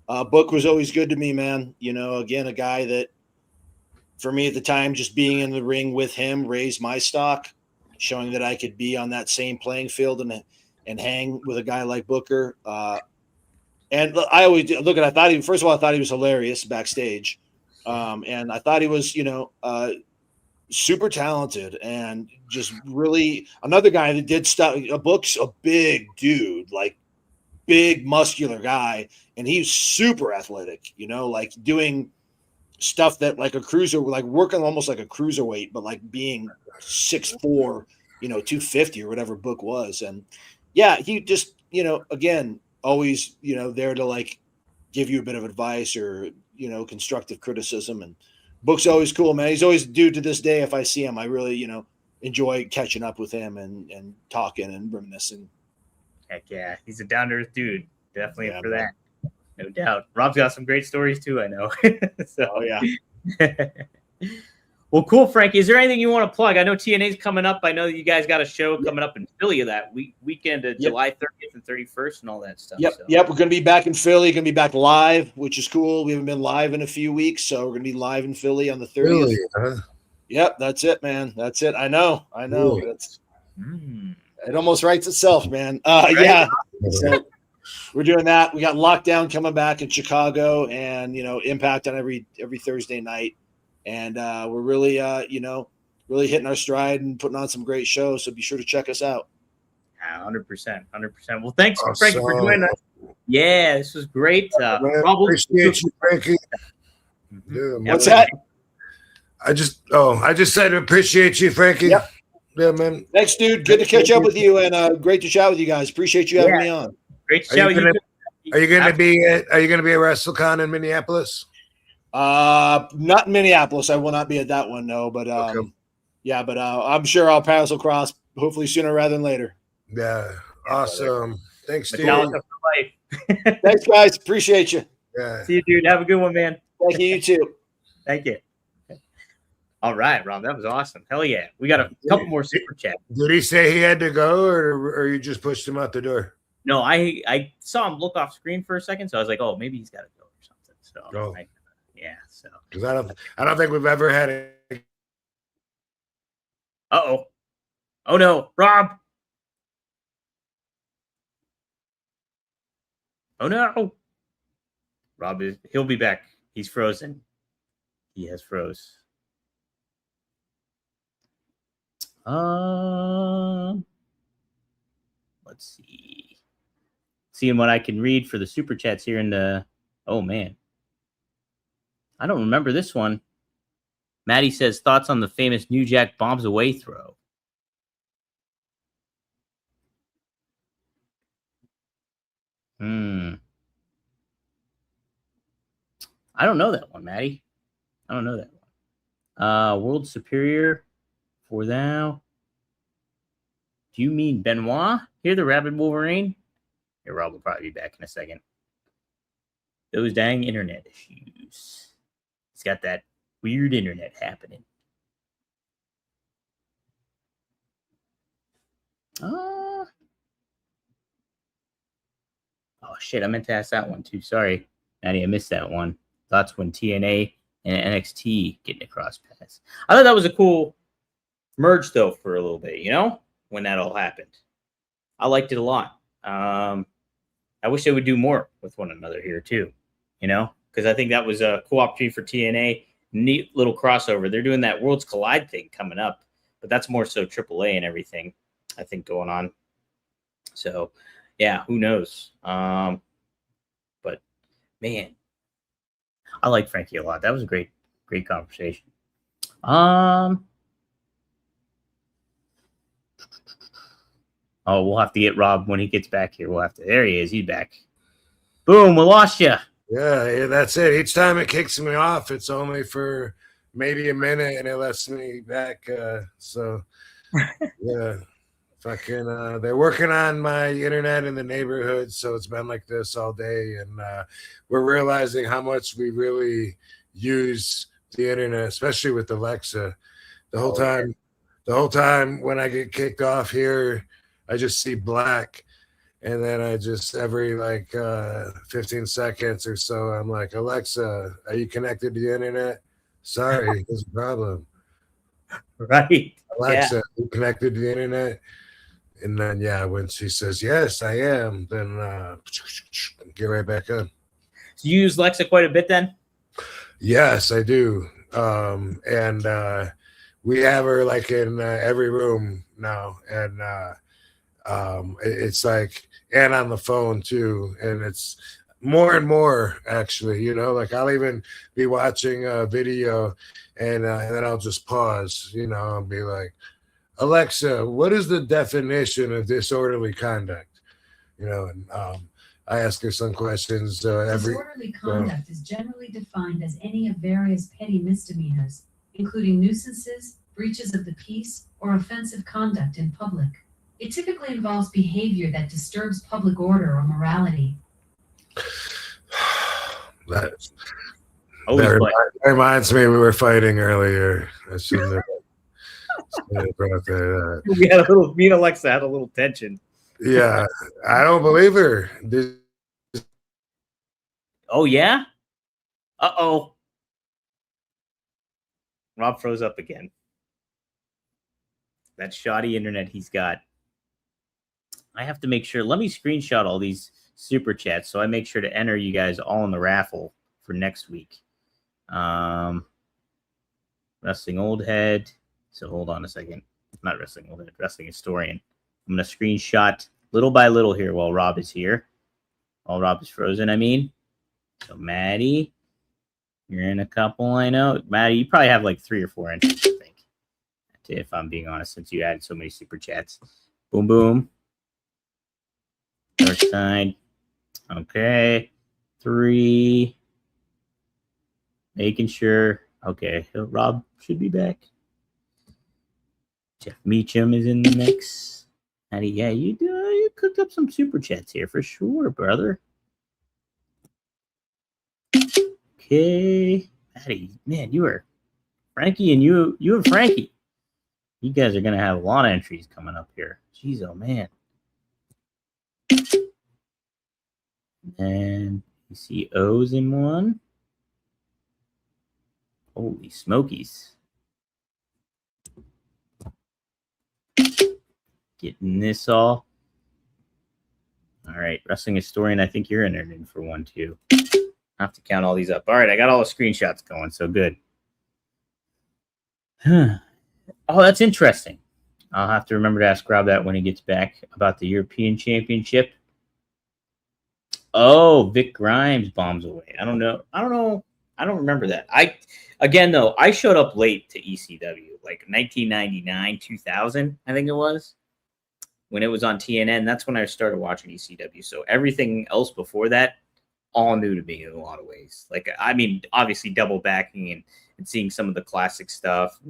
Book was always good to me, man. You know, again, a guy that for me at the time, just being in the ring with him raised my stock, showing that I could be on that same playing field and hang with a guy like Booker. And I always look at, I thought he was hilarious backstage. And I thought he was, you know, super talented and just really another guy that did stuff. Book's a big dude, like big muscular guy. And he's super athletic, you know, like doing stuff that like a cruiser, like working almost like a cruiserweight, but like being 6'4", you know, 250 or whatever Book was. And yeah, he just, you know, again, always, you know, there to like give you a bit of advice or, you know, constructive criticism. And Book's always cool, man. He's always dude to this day. If I see him, I really, you know, enjoy catching up with him and talking and reminiscing. Heck yeah. He's a down to earth dude. Definitely for man. that. No doubt. Rob's got some great stories too, I know. So. Oh yeah. Well, cool, Frankie. Is there anything you want to plug? I know TNA's coming up. I know you guys got a show coming up in Philly that weekend of July 30th and 31st and all that stuff. Yep. So. Yep. We're going to be back in Philly. Going to be back live, which is cool. We haven't been live in a few weeks, so we're going to be live in Philly on the 30th. Really? Huh? Yep. That's it, man. That's it. I know. Really? That's it. Almost writes itself, man. Yeah. So we're doing that. We got Lockdown coming back in Chicago, and you know, Impact on every Thursday night. And we're really, you know, really hitting our stride and putting on some great shows. So be sure to check us out. 100%. Well, thanks, Frankie, for joining us. Yeah, this was great. Appreciate you, Frankie. Yeah, what's that? I just said appreciate you, Frankie. Yep. Yeah, man. Thanks, dude. Good to catch up with you, and great to chat with you guys. Appreciate you having me on. Great to chat with you. Are you going to be at WrestleCon in Minneapolis? Not in Minneapolis. I will not be at that one, no. But yeah, but I'm sure I'll pass across hopefully sooner rather than later. Yeah, awesome. Thanks, Steve. Metallica for life. Thanks, guys. Appreciate you. Yeah. See you, dude. Have a good one, man. Thank you. You too. Thank you. All right, Rob. That was awesome. Hell yeah. We got a couple more super chats. Did he say he had to go, or you just pushed him out the door? No, I saw him look off screen for a second, so I was like, oh, maybe he's got to go or something. So, yeah. So, Because I don't think we've ever had it. oh no, Rob. Oh no, Rob he'll be back. He's frozen. He has froze. Let's see. Seeing what I can read for the super chats here in the. Oh man, I don't remember this one. Maddie says thoughts on the famous New Jack bombs away throw. I don't know that one, Maddie. I don't know that one. World Superior for thou. Do you mean Benoit? Here, the Rabid Wolverine? Here, Rob will probably be back in a second. Those dang internet issues. He's got that weird internet happening. Oh, shit. I meant to ask that one, too. Sorry, Maddie, I missed that one. Thoughts when TNA and NXT getting across paths. I thought that was a cool merge, though, for a little bit, you know, when that all happened. I liked it a lot. I wish they would do more with one another here, too, you know, because I think that was a cool opportunity for TNA. Neat little crossover. They're doing that Worlds Collide thing coming up, but that's more so AAA and everything, I think, going on. So, yeah, who knows? But, man, I like Frankie a lot. That was a great conversation. Oh, we'll have to get Rob when he gets back here. There he is. He's back. Boom, we lost you. Yeah, that's it. Each time it kicks me off, it's only for maybe a minute, and it lets me back. So, yeah, fucking. They're working on my internet in the neighborhood, so it's been like this all day, and we're realizing how much we really use the internet, especially with Alexa. The whole time when I get kicked off here, I just see black. And then I just every 15 seconds or so, I'm like, Alexa, are you connected to the internet? Sorry, there's a problem. Right. Alexa, are you connected to the internet? And then, when she says, yes, I am, then get right back on. So you use Alexa quite a bit then? Yes, I do. And we have her like in every room now. And it's like, and on the phone too, and it's more and more actually, you know, like I'll even be watching a video and then I'll just pause, you know, and be like, Alexa, what is the definition disorderly conduct? You know, and I ask her some questions. Disorderly conduct is generally defined as any of various petty misdemeanors, including nuisances, breaches of the peace, or offensive conduct in public. It typically involves behavior that disturbs public order or morality. That reminds me we were fighting earlier. I shouldn't have brought that up. Me and Alexa had a little tension. Yeah, I don't believe her. Oh, yeah? Uh-oh. Rob froze up again. That shoddy internet he's got. I have to make sure. Let me screenshot all these super chats so I make sure to enter you guys all in the raffle for next week. Wrestling Old Head. So hold on a second. Not Wrestling Old Head, Wrestling Historian. I'm going to screenshot little by little here while Rob is here. While Rob is frozen, I mean. So Maddie, you're in a couple, I know. Maddie, you probably have like 3 or 4 entries, I think. If I'm being honest, since you added so many super chats. Boom, boom. North side. Okay. 3. Making sure. Okay. Rob should be back. Jeff Meacham is in the mix. Matty, yeah, you cooked up some super chats here for sure, brother. Okay, Matty, man, you are Frankie, and you and Frankie. You guys are gonna have a lot of entries coming up here. Jeez, oh man. And you see O's in one. Holy smokies. Getting this all. All right, Wrestling Historian, I think you're entered in for one too. I have to count all these up. All right, I got all the screenshots going, so good. Oh, that's interesting. I'll have to remember to ask Rob that when he gets back about the European Championship. Oh, Vic Grimes bombs away. I don't know. I don't remember that. I showed up late to ECW, like 1999, 2000, I think it was, when it was on TNN. That's when I started watching ECW. So everything else before that, all new to me in a lot of ways. Like, I mean, obviously double backing and seeing some of the classic stuff,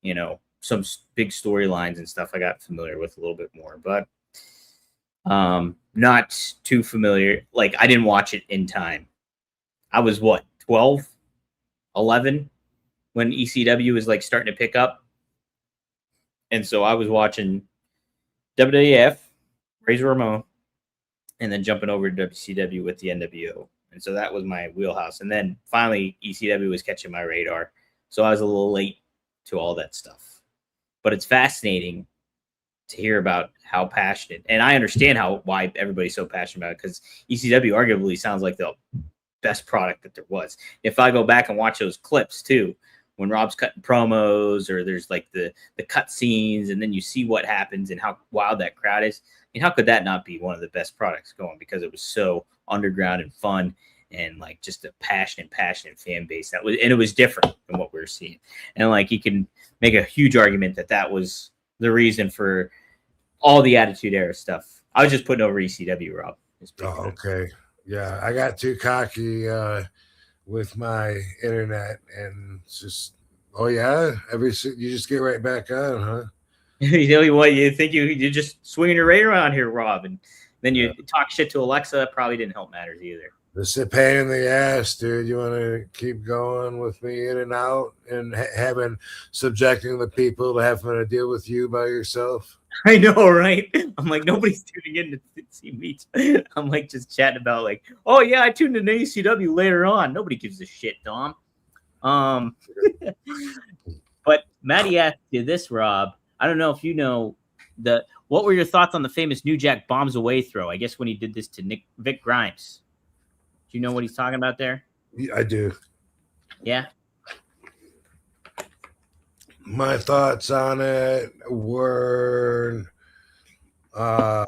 you know, some big storylines and stuff I got familiar with a little bit more, but not too familiar. Like, I didn't watch it in time. I was 12, 11 when ECW was like starting to pick up. And so I was watching WWF, Razor Ramon, and then jumping over to WCW with the NWO. And so that was my wheelhouse. And then finally ECW was catching my radar. So I was a little late to all that stuff. But it's fascinating to hear about how passionate, and I understand why everybody's so passionate about it, because ECW arguably sounds like the best product that there was. If I go back and watch those clips too, when Rob's cutting promos, or there's like the cut scenes, and then you see what happens and how wild that crowd is. I mean, how could that not be one of the best products going? Because it was so underground and fun, and like just a passionate fan base and it was different than what we were seeing. And like, you can make a huge argument that was the reason for all the Attitude Era stuff. I was just putting over ECW, Rob. Oh, okay. Yeah, I got too cocky with my internet, and it's just, oh yeah, you just get right back on, huh? You know what? You think you're just swinging your radar around here, Rob, and then you talk shit to Alexa. That probably didn't help matters either. It's a pain in the ass, dude. You want to keep going with me in and out and subjecting the people to having to deal with you by yourself? I know, right? I'm like, nobody's tuning in to see me. I'm like just chatting about like, oh yeah, I tuned in to ECW later on. Nobody gives a shit, Dom. But Matty asked you this, Rob. I don't know if you know what were your thoughts on the famous New Jack bombs away throw? I guess when he did this to Vic Grimes. Do you know what he's talking about there? Yeah, I do. Yeah. My thoughts on it were I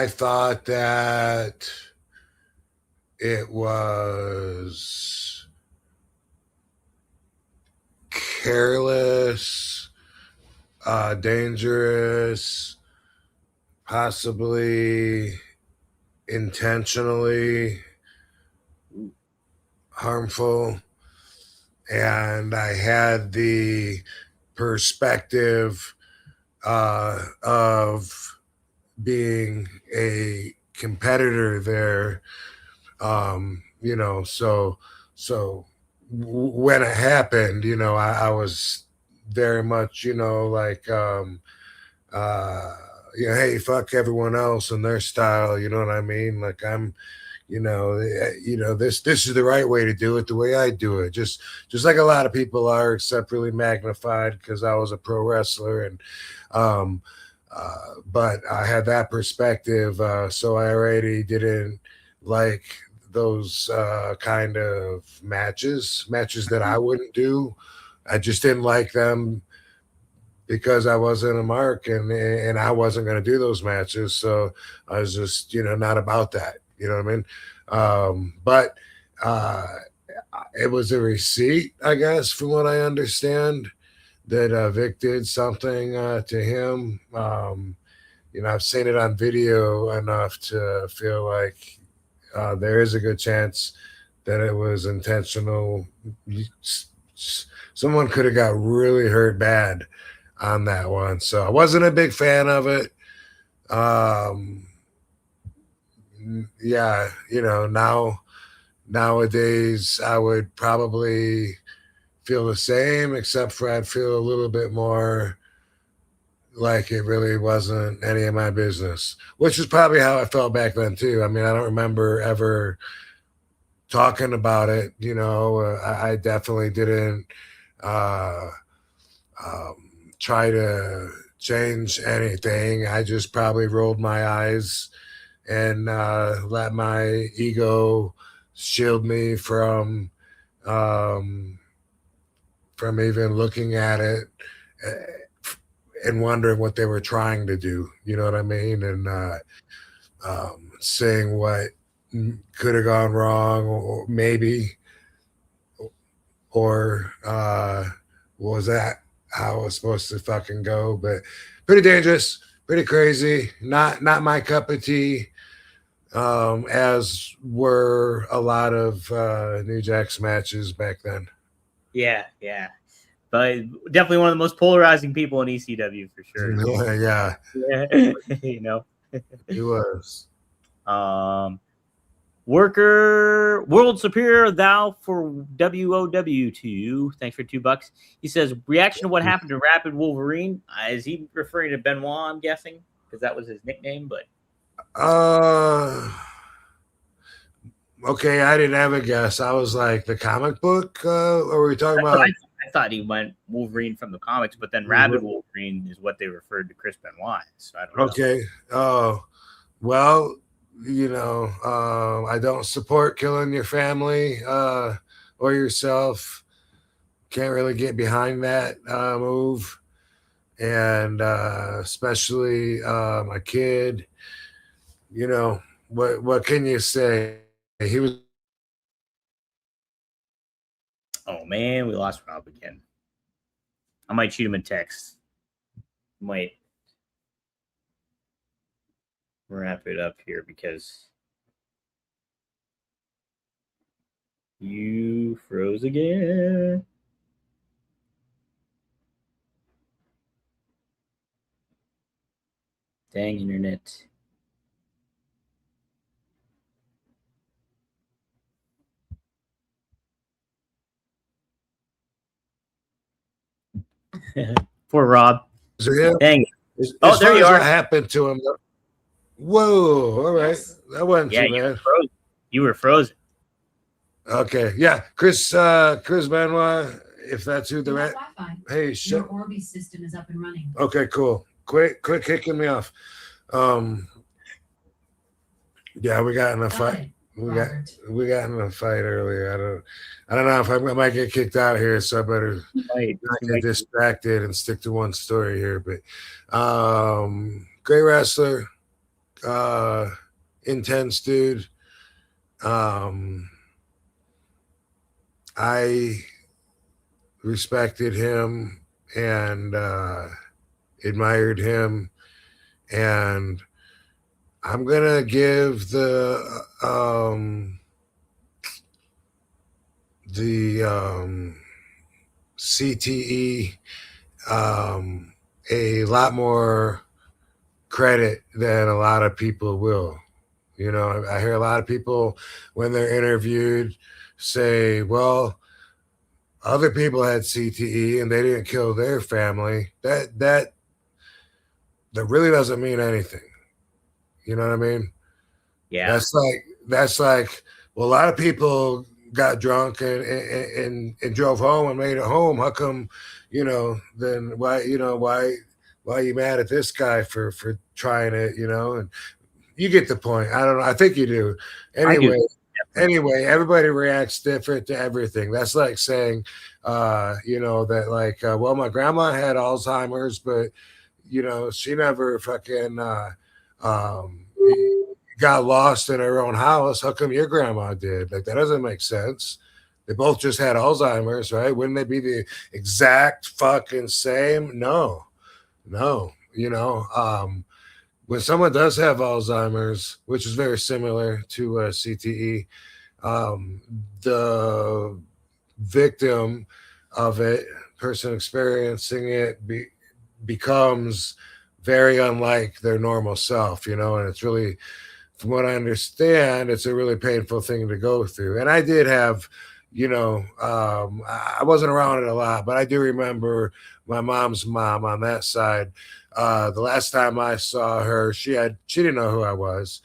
thought that it was careless, dangerous, possibly intentionally harmful. And I had the perspective of being a competitor there, you know, so when it happened, you know, I was very much, you know, like, you know, hey, fuck everyone else and their style, you know what I mean? Like, I'm, you know, this is the right way to do it, the way I do it, just like a lot of people are, except really magnified because I was a pro wrestler. And but I had that perspective, so I already didn't like those kind of matches that I wouldn't do. I just didn't like them because I wasn't a mark, and I wasn't going to do those matches. So I was just, you know, not about that. You know what I mean? But it was a receipt, I guess, from what I understand, that Vic did something to him. You know, I've seen it on video enough to feel like there is a good chance that it was intentional someone could have got really hurt bad on that one. So I wasn't a big fan of it. Yeah, nowadays I would probably feel the same, except for I'd feel a little bit more like it really wasn't any of my business, which is probably how I felt back then too. I mean, I don't remember ever talking about it. I definitely didn't try to change anything. I just probably rolled my eyes and let my ego shield me from even looking at it and wondering what they were trying to do. You know what I mean? And saying what could have gone wrong, or maybe, or was that how it was supposed to fucking go? But pretty dangerous, pretty crazy. Not my cup of tea. As were a lot of New Jack's matches back then. Yeah. But definitely one of the most polarizing people in ECW for sure. Yeah. He was. Worker World Superior Thou for WOW2. Thanks for $2. He says, reaction to what happened to Rapid Wolverine. Is he referring to Benoit, I'm guessing? Because that was his nickname, but okay, I didn't have a guess. I was like, the comic book, or were we talking about? I thought he went Wolverine from the comics, but then Rabid Wolverine is what they referred to Chris Benoit. So I don't know. Okay. Oh, well, I don't support killing your family or yourself. Can't really get behind that move, and especially a kid. What can you say? He was. Oh man, we lost Rob again. I might shoot him a text. Might wrap it up here because you froze again. Dang internet. Poor Rob. Dang. There you are. What are. Happened to him? Whoa! All right, that wasn't too bad. You were frozen. Okay, yeah, Chris Benoit. If that's who they're at. Hey, your Orbi system is up and running. Okay, cool. Quit kicking me off. Yeah, we got in a fight. We got in a fight earlier. I don't know if I might get kicked out here, so I better not get distracted and stick to one story here. But great wrestler, intense dude. I respected him and admired him, and I'm gonna give the CTE a lot more credit than a lot of people will. I hear a lot of people when they're interviewed say, well, other people had CTE and they didn't kill their family. That really doesn't mean anything. You know what I mean? Yeah. That's like, well, a lot of people got drunk and drove home and made it home. How come, then why are you mad at this guy for trying it, and you get the point. I don't know. I think you do. Anyway, everybody reacts different to everything. That's like saying, that like, well, my grandma had Alzheimer's, but, she never fucking got lost in her own house. How come your grandma did? Like, that doesn't make sense. They both just had Alzheimer's, right? Wouldn't they be the exact fucking same? No. When someone does have Alzheimer's, which is very similar to CTE, the victim of it, person experiencing it becomes very unlike their normal self, you know, and it's really, from what I understand, it's a really painful thing to go through. And I did have, you know, I wasn't around it a lot, but I do remember my mom's mom on that side. The last time I saw her, she didn't know who I was.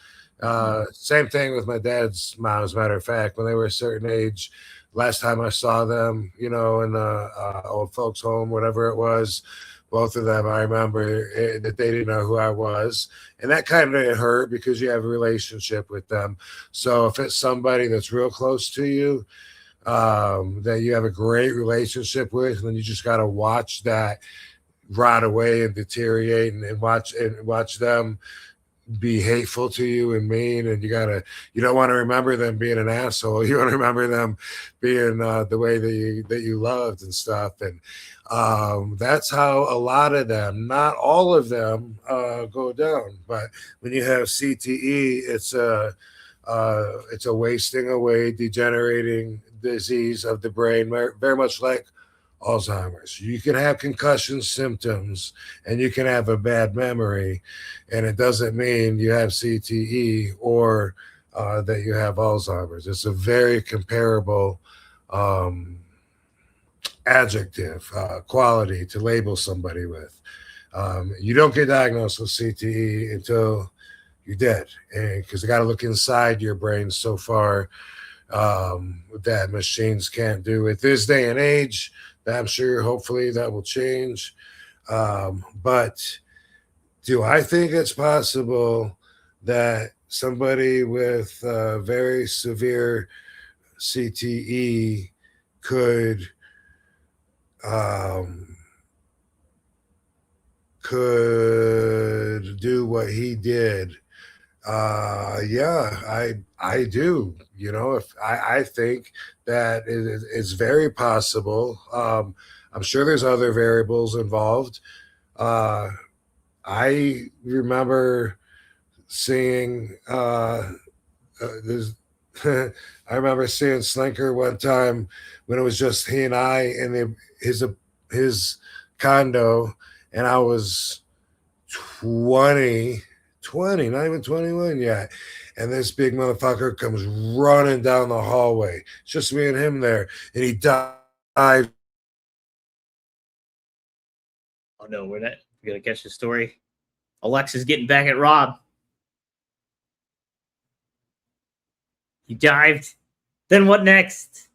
Same thing with my dad's mom, as a matter of fact, when they were a certain age. Last time I saw them, you know, in the old folks' home, whatever it was, both of them, I remember that they didn't know who I was. And that kind of hurt because you have a relationship with them. So if it's somebody that's real close to you, that you have a great relationship with, then you just got to watch that rot away and deteriorate and watch them be hateful to you and mean, and you don't want to remember them being an asshole. You want to remember them being the way that you loved and stuff. And that's how a lot of them, not all of them, go down. But when you have CTE, it's a wasting away, degenerating disease of the brain, very much like Alzheimer's. You can have concussion symptoms and you can have a bad memory, and it doesn't mean you have CTE or that you have Alzheimer's. It's a very comparable adjective, quality to label somebody with. You don't get diagnosed with CTE until you're dead, because you got to look inside your brain so far that machines can't do at this day and age. I'm sure, hopefully, that will change. But do I think it's possible that somebody with very severe CTE could do what he did? Yeah, I do. You know, if I think that it's very possible. I'm sure there's other variables involved. I remember seeing there's I remember seeing Slinker one time when it was just he and I in his condo, and I was 20, not even 21 yet. And this big motherfucker comes running down the hallway. It's just me and him there. And he died. Oh no, we're gonna catch the story. Alexa's getting back at Rob. He dived. Then what next?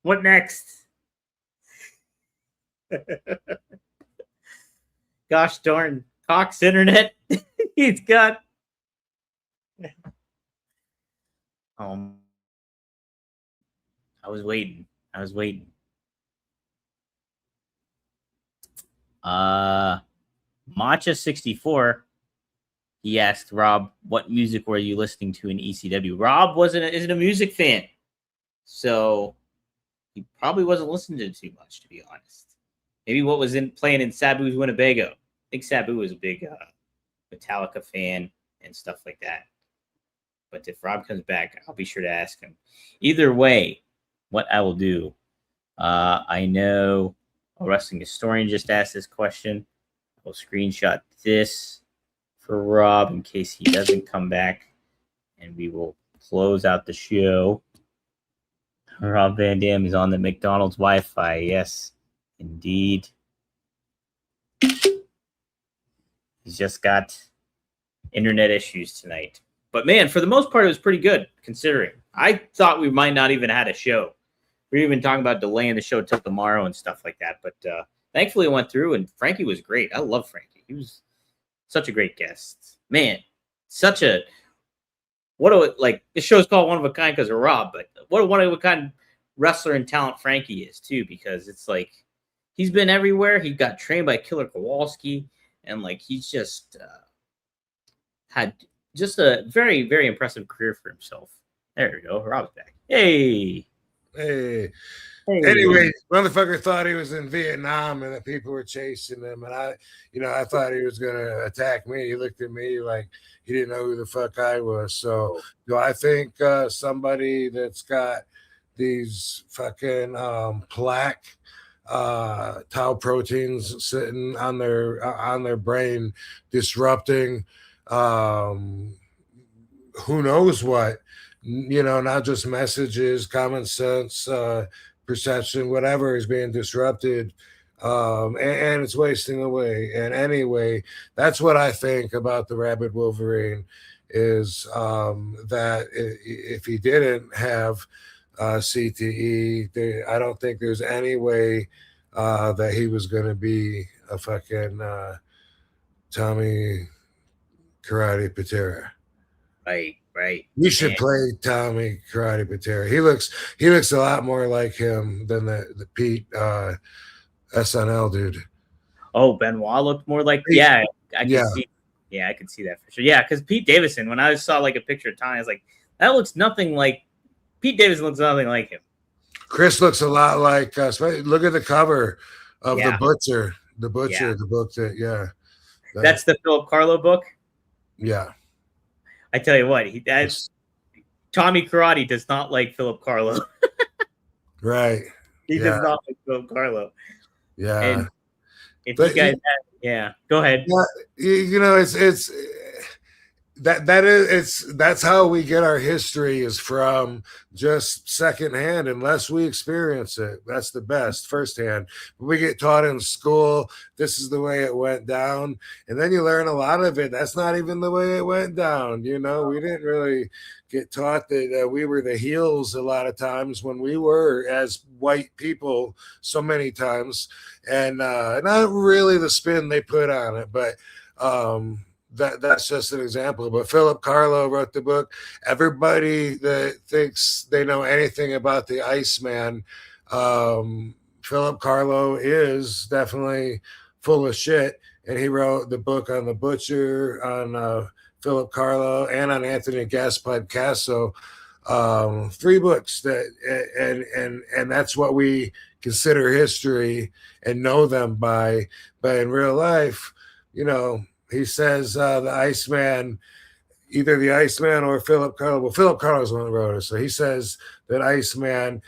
What next? Gosh darn Cox Internet. He's got. I was waiting. Matcha64. He asked Rob, "What music were you listening to in ECW?" Rob isn't a music fan, so he probably wasn't listening to too much, to be honest. Maybe what was playing in Sabu's Winnebago. I think Sabu was a big Metallica fan and stuff like that. But if Rob comes back, I'll be sure to ask him. Either way, what I will do, I know a wrestling historian just asked this question. I'll screenshot this for Rob in case he doesn't come back, and we will close out the show. Rob Van Dam is on the McDonald's Wi-Fi. Yes, indeed. He's just got internet issues tonight. But man, for the most part, it was pretty good, considering. I thought we might not even had a show. We were even talking about delaying the show till tomorrow and stuff like that. But thankfully, it went through, and Frankie was great. I love Frankie. He was such a great guest. Man, this show is called One of a Kind because of Rob, but what a one of a kind wrestler and talent Frankie is, too, because it's like he's been everywhere. He got trained by Killer Kowalski, and he's just had just a very, very impressive career for himself. There we go. Rob's back. Hey. Anyway, motherfucker thought he was in Vietnam and that people were chasing him. And I thought he was going to attack me. He looked at me like he didn't know who the fuck I was. So do I think somebody that's got these fucking plaque tau proteins sitting on their brain, disrupting who knows what, not just messages, common sense, perception, whatever is being disrupted, and it's wasting away. And anyway, that's what I think about the Rabid Wolverine, is that if he didn't have CTE, I don't think there's any way that he was going to be a fucking Tommy Karate Patera. Right. You should play Tommy Karate Patera. He looks a lot more like him than the Pete SNL dude. Oh, Benoit looked more like I could see that for sure. Yeah, because Pete Davidson, when I saw like a picture of Tommy, I was like, that looks nothing like Pete Davidson. Looks nothing like him. Chris looks a lot like. Look at the cover of the Butcher, the book that That's the Philip Carlo book. Yeah. I tell you what, Tommy Karate does not like Philip Carlo. Right. He does not like Philip Carlo. Yeah. And if you guys go ahead. Yeah, it's that's how we get our history, is from just secondhand, unless we experience it. That's the best firsthand. We get taught in school, this is the way it went down, and then you learn a lot of it. That's not even the way it went down. We didn't really get taught that we were the heels a lot of times, when we were, as white people, so many times, and not really the spin they put on it, but that's just an example. But Philip Carlo wrote the book. Everybody that thinks they know anything about the Iceman, Philip Carlo is definitely full of shit. And he wrote the book on the Butcher, on Philip Carlo, and on Anthony Gaspar Picasso. 3 books and that's what we consider history and know them by. But in real life, he says the Iceman, either the Iceman or Philip Carlo. Well, Philip Carlo's one that wrote it. So he says that Iceman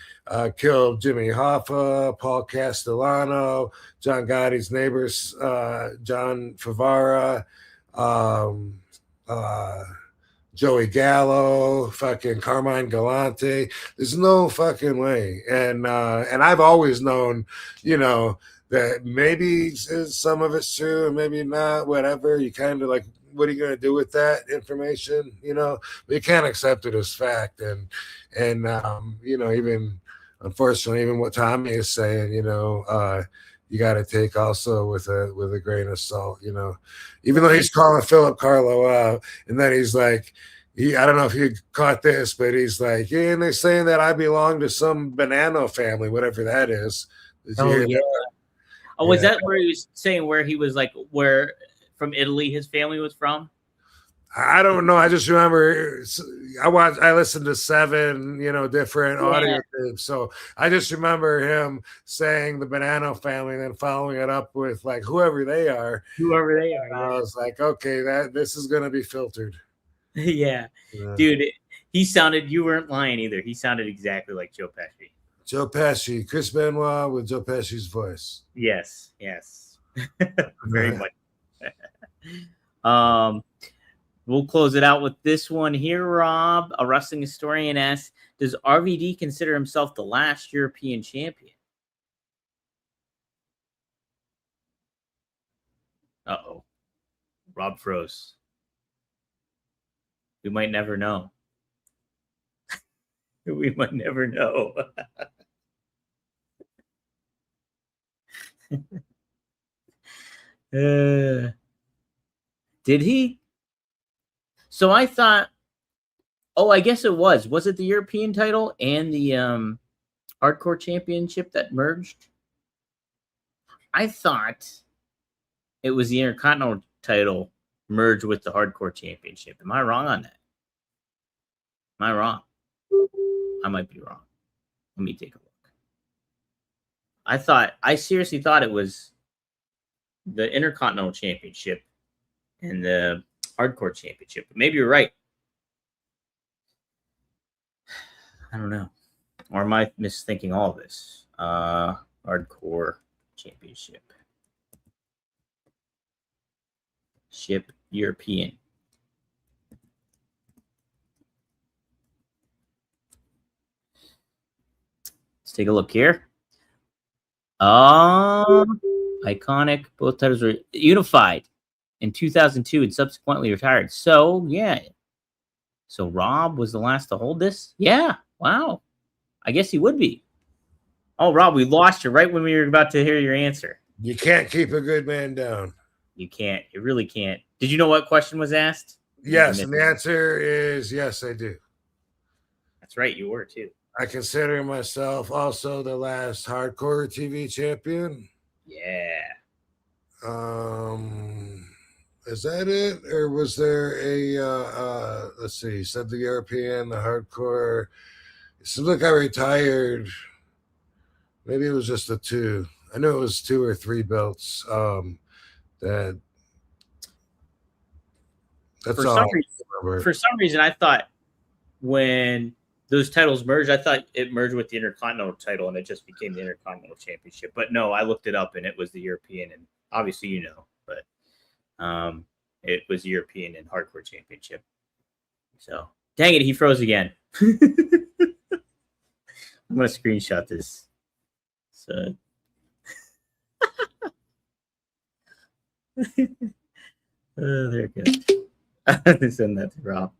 killed Jimmy Hoffa, Paul Castellano, John Gotti's neighbors, John Favara, Joey Gallo, fucking Carmine Galante. There's no fucking way. And I've always known, that maybe some of it's true and maybe not, whatever. You kind of like, what are you going to do with that information? But you can't accept it as fact. And even, unfortunately, even what Tommy is saying, you got to take also with a grain of salt, even though he's calling Philip Carlo out, and then he's like, I don't know if you caught this, but he's like, yeah, and they're saying that I belong to some Bonanno family, whatever that is. Was that where he was saying where he was like, where from Italy his family was from? I don't know. I just remember I listened to 7, different audio tapes. So I just remember him saying the Bonanno family, and then following it up with like whoever they are. And I was like, okay, this is going to be filtered. Yeah. Dude, you weren't lying either. He sounded exactly like Joe Pesci. Joe Pesci, Chris Benoit with Joe Pesci's voice. Yes. Very much. We'll close it out with this one here, Rob. A wrestling historian asks, does RVD consider himself the last European champion? Uh-oh. Rob froze. We might never know. We might never know. Did he? So I thought, I guess it was. Was it the European title and the Hardcore Championship that merged? I thought it was the Intercontinental title merged with the Hardcore Championship. Am I wrong on that? Am I wrong? I might be wrong. Let me take a look. I seriously thought it was the Intercontinental Championship and the Hardcore Championship. But maybe you're right. I don't know. Or am I misthinking all of this? Hardcore Championship. Ship European. Let's take a look here. Iconic. Both titles were unified in 2002 and subsequently retired. So, yeah. So, Rob was the last to hold this? Yeah. Wow. I guess he would be. Oh, Rob, we lost you right when we were about to hear your answer. You can't keep a good man down. You can't. You really can't. Did you know what question was asked? Yes, and the answer is yes, I do. That's right. You were, too. I consider myself also the last hardcore TV champion. Yeah. Is that it? Or was there a let's see, you said the European, the hardcore. So look, I retired. Maybe it was just the 2. I know it was 2 or 3 belts. That's all. For some reason, I thought when those titles merged, I thought it merged with the Intercontinental title and it just became the Intercontinental Championship. But no, I looked it up and it was the European, and obviously you know, but it was the European and Hardcore Championship. So dang it, he froze again. I'm gonna screenshot this. So there it goes. Send that to Rob.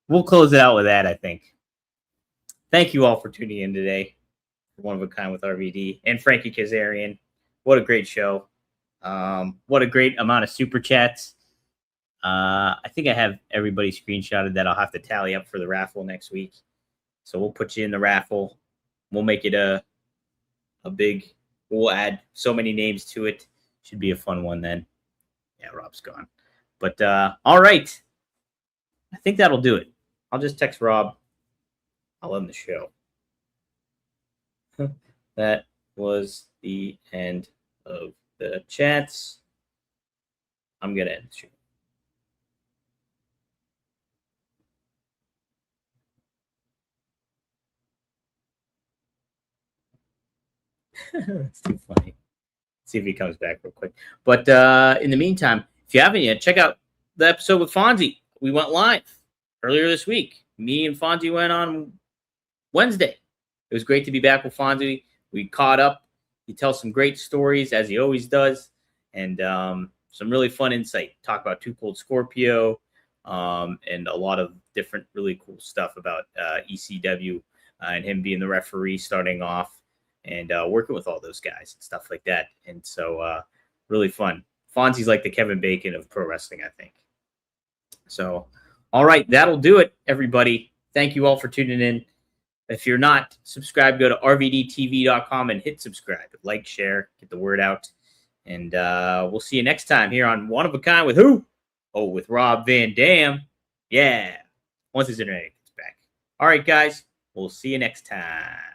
We'll close it out with that, I think. Thank you all for tuning in today. One of a Kind with RVD and Frankie Kazarian. What a great show. What a great amount of super chats. I think I have everybody screenshotted that I'll have to tally up for the raffle next week. So we'll put you in the raffle. We'll make it a big, we'll add so many names to it. Should be a fun one then. Yeah, Rob's gone. But all right. I think that'll do it. I'll just text Rob. I'll end the show. That was the end of the chats. I'm going to end the show. That's too funny. See if he comes back real quick. But in the meantime, if you haven't yet, check out the episode with Fonzie. We went live earlier this week. Me and Fonzie went on Wednesday. It was great to be back with Fonzie. We caught up. He tells some great stories, as he always does, and some really fun insight. Talk about Too Cold Scorpio and a lot of different really cool stuff about ECW and him being the referee starting off and working with all those guys and stuff like that. And so really fun. Fonzie's like the Kevin Bacon of pro wrestling, I think. So, all right, that'll do it, everybody. Thank you all for tuning in. If you're not subscribed, go to rvdtv.com and hit subscribe. Like, share, get the word out. And we'll see you next time here on One of a Kind with who? Oh, with Rob Van Dam. Yeah. Once his internet gets back. All right, guys. We'll see you next time.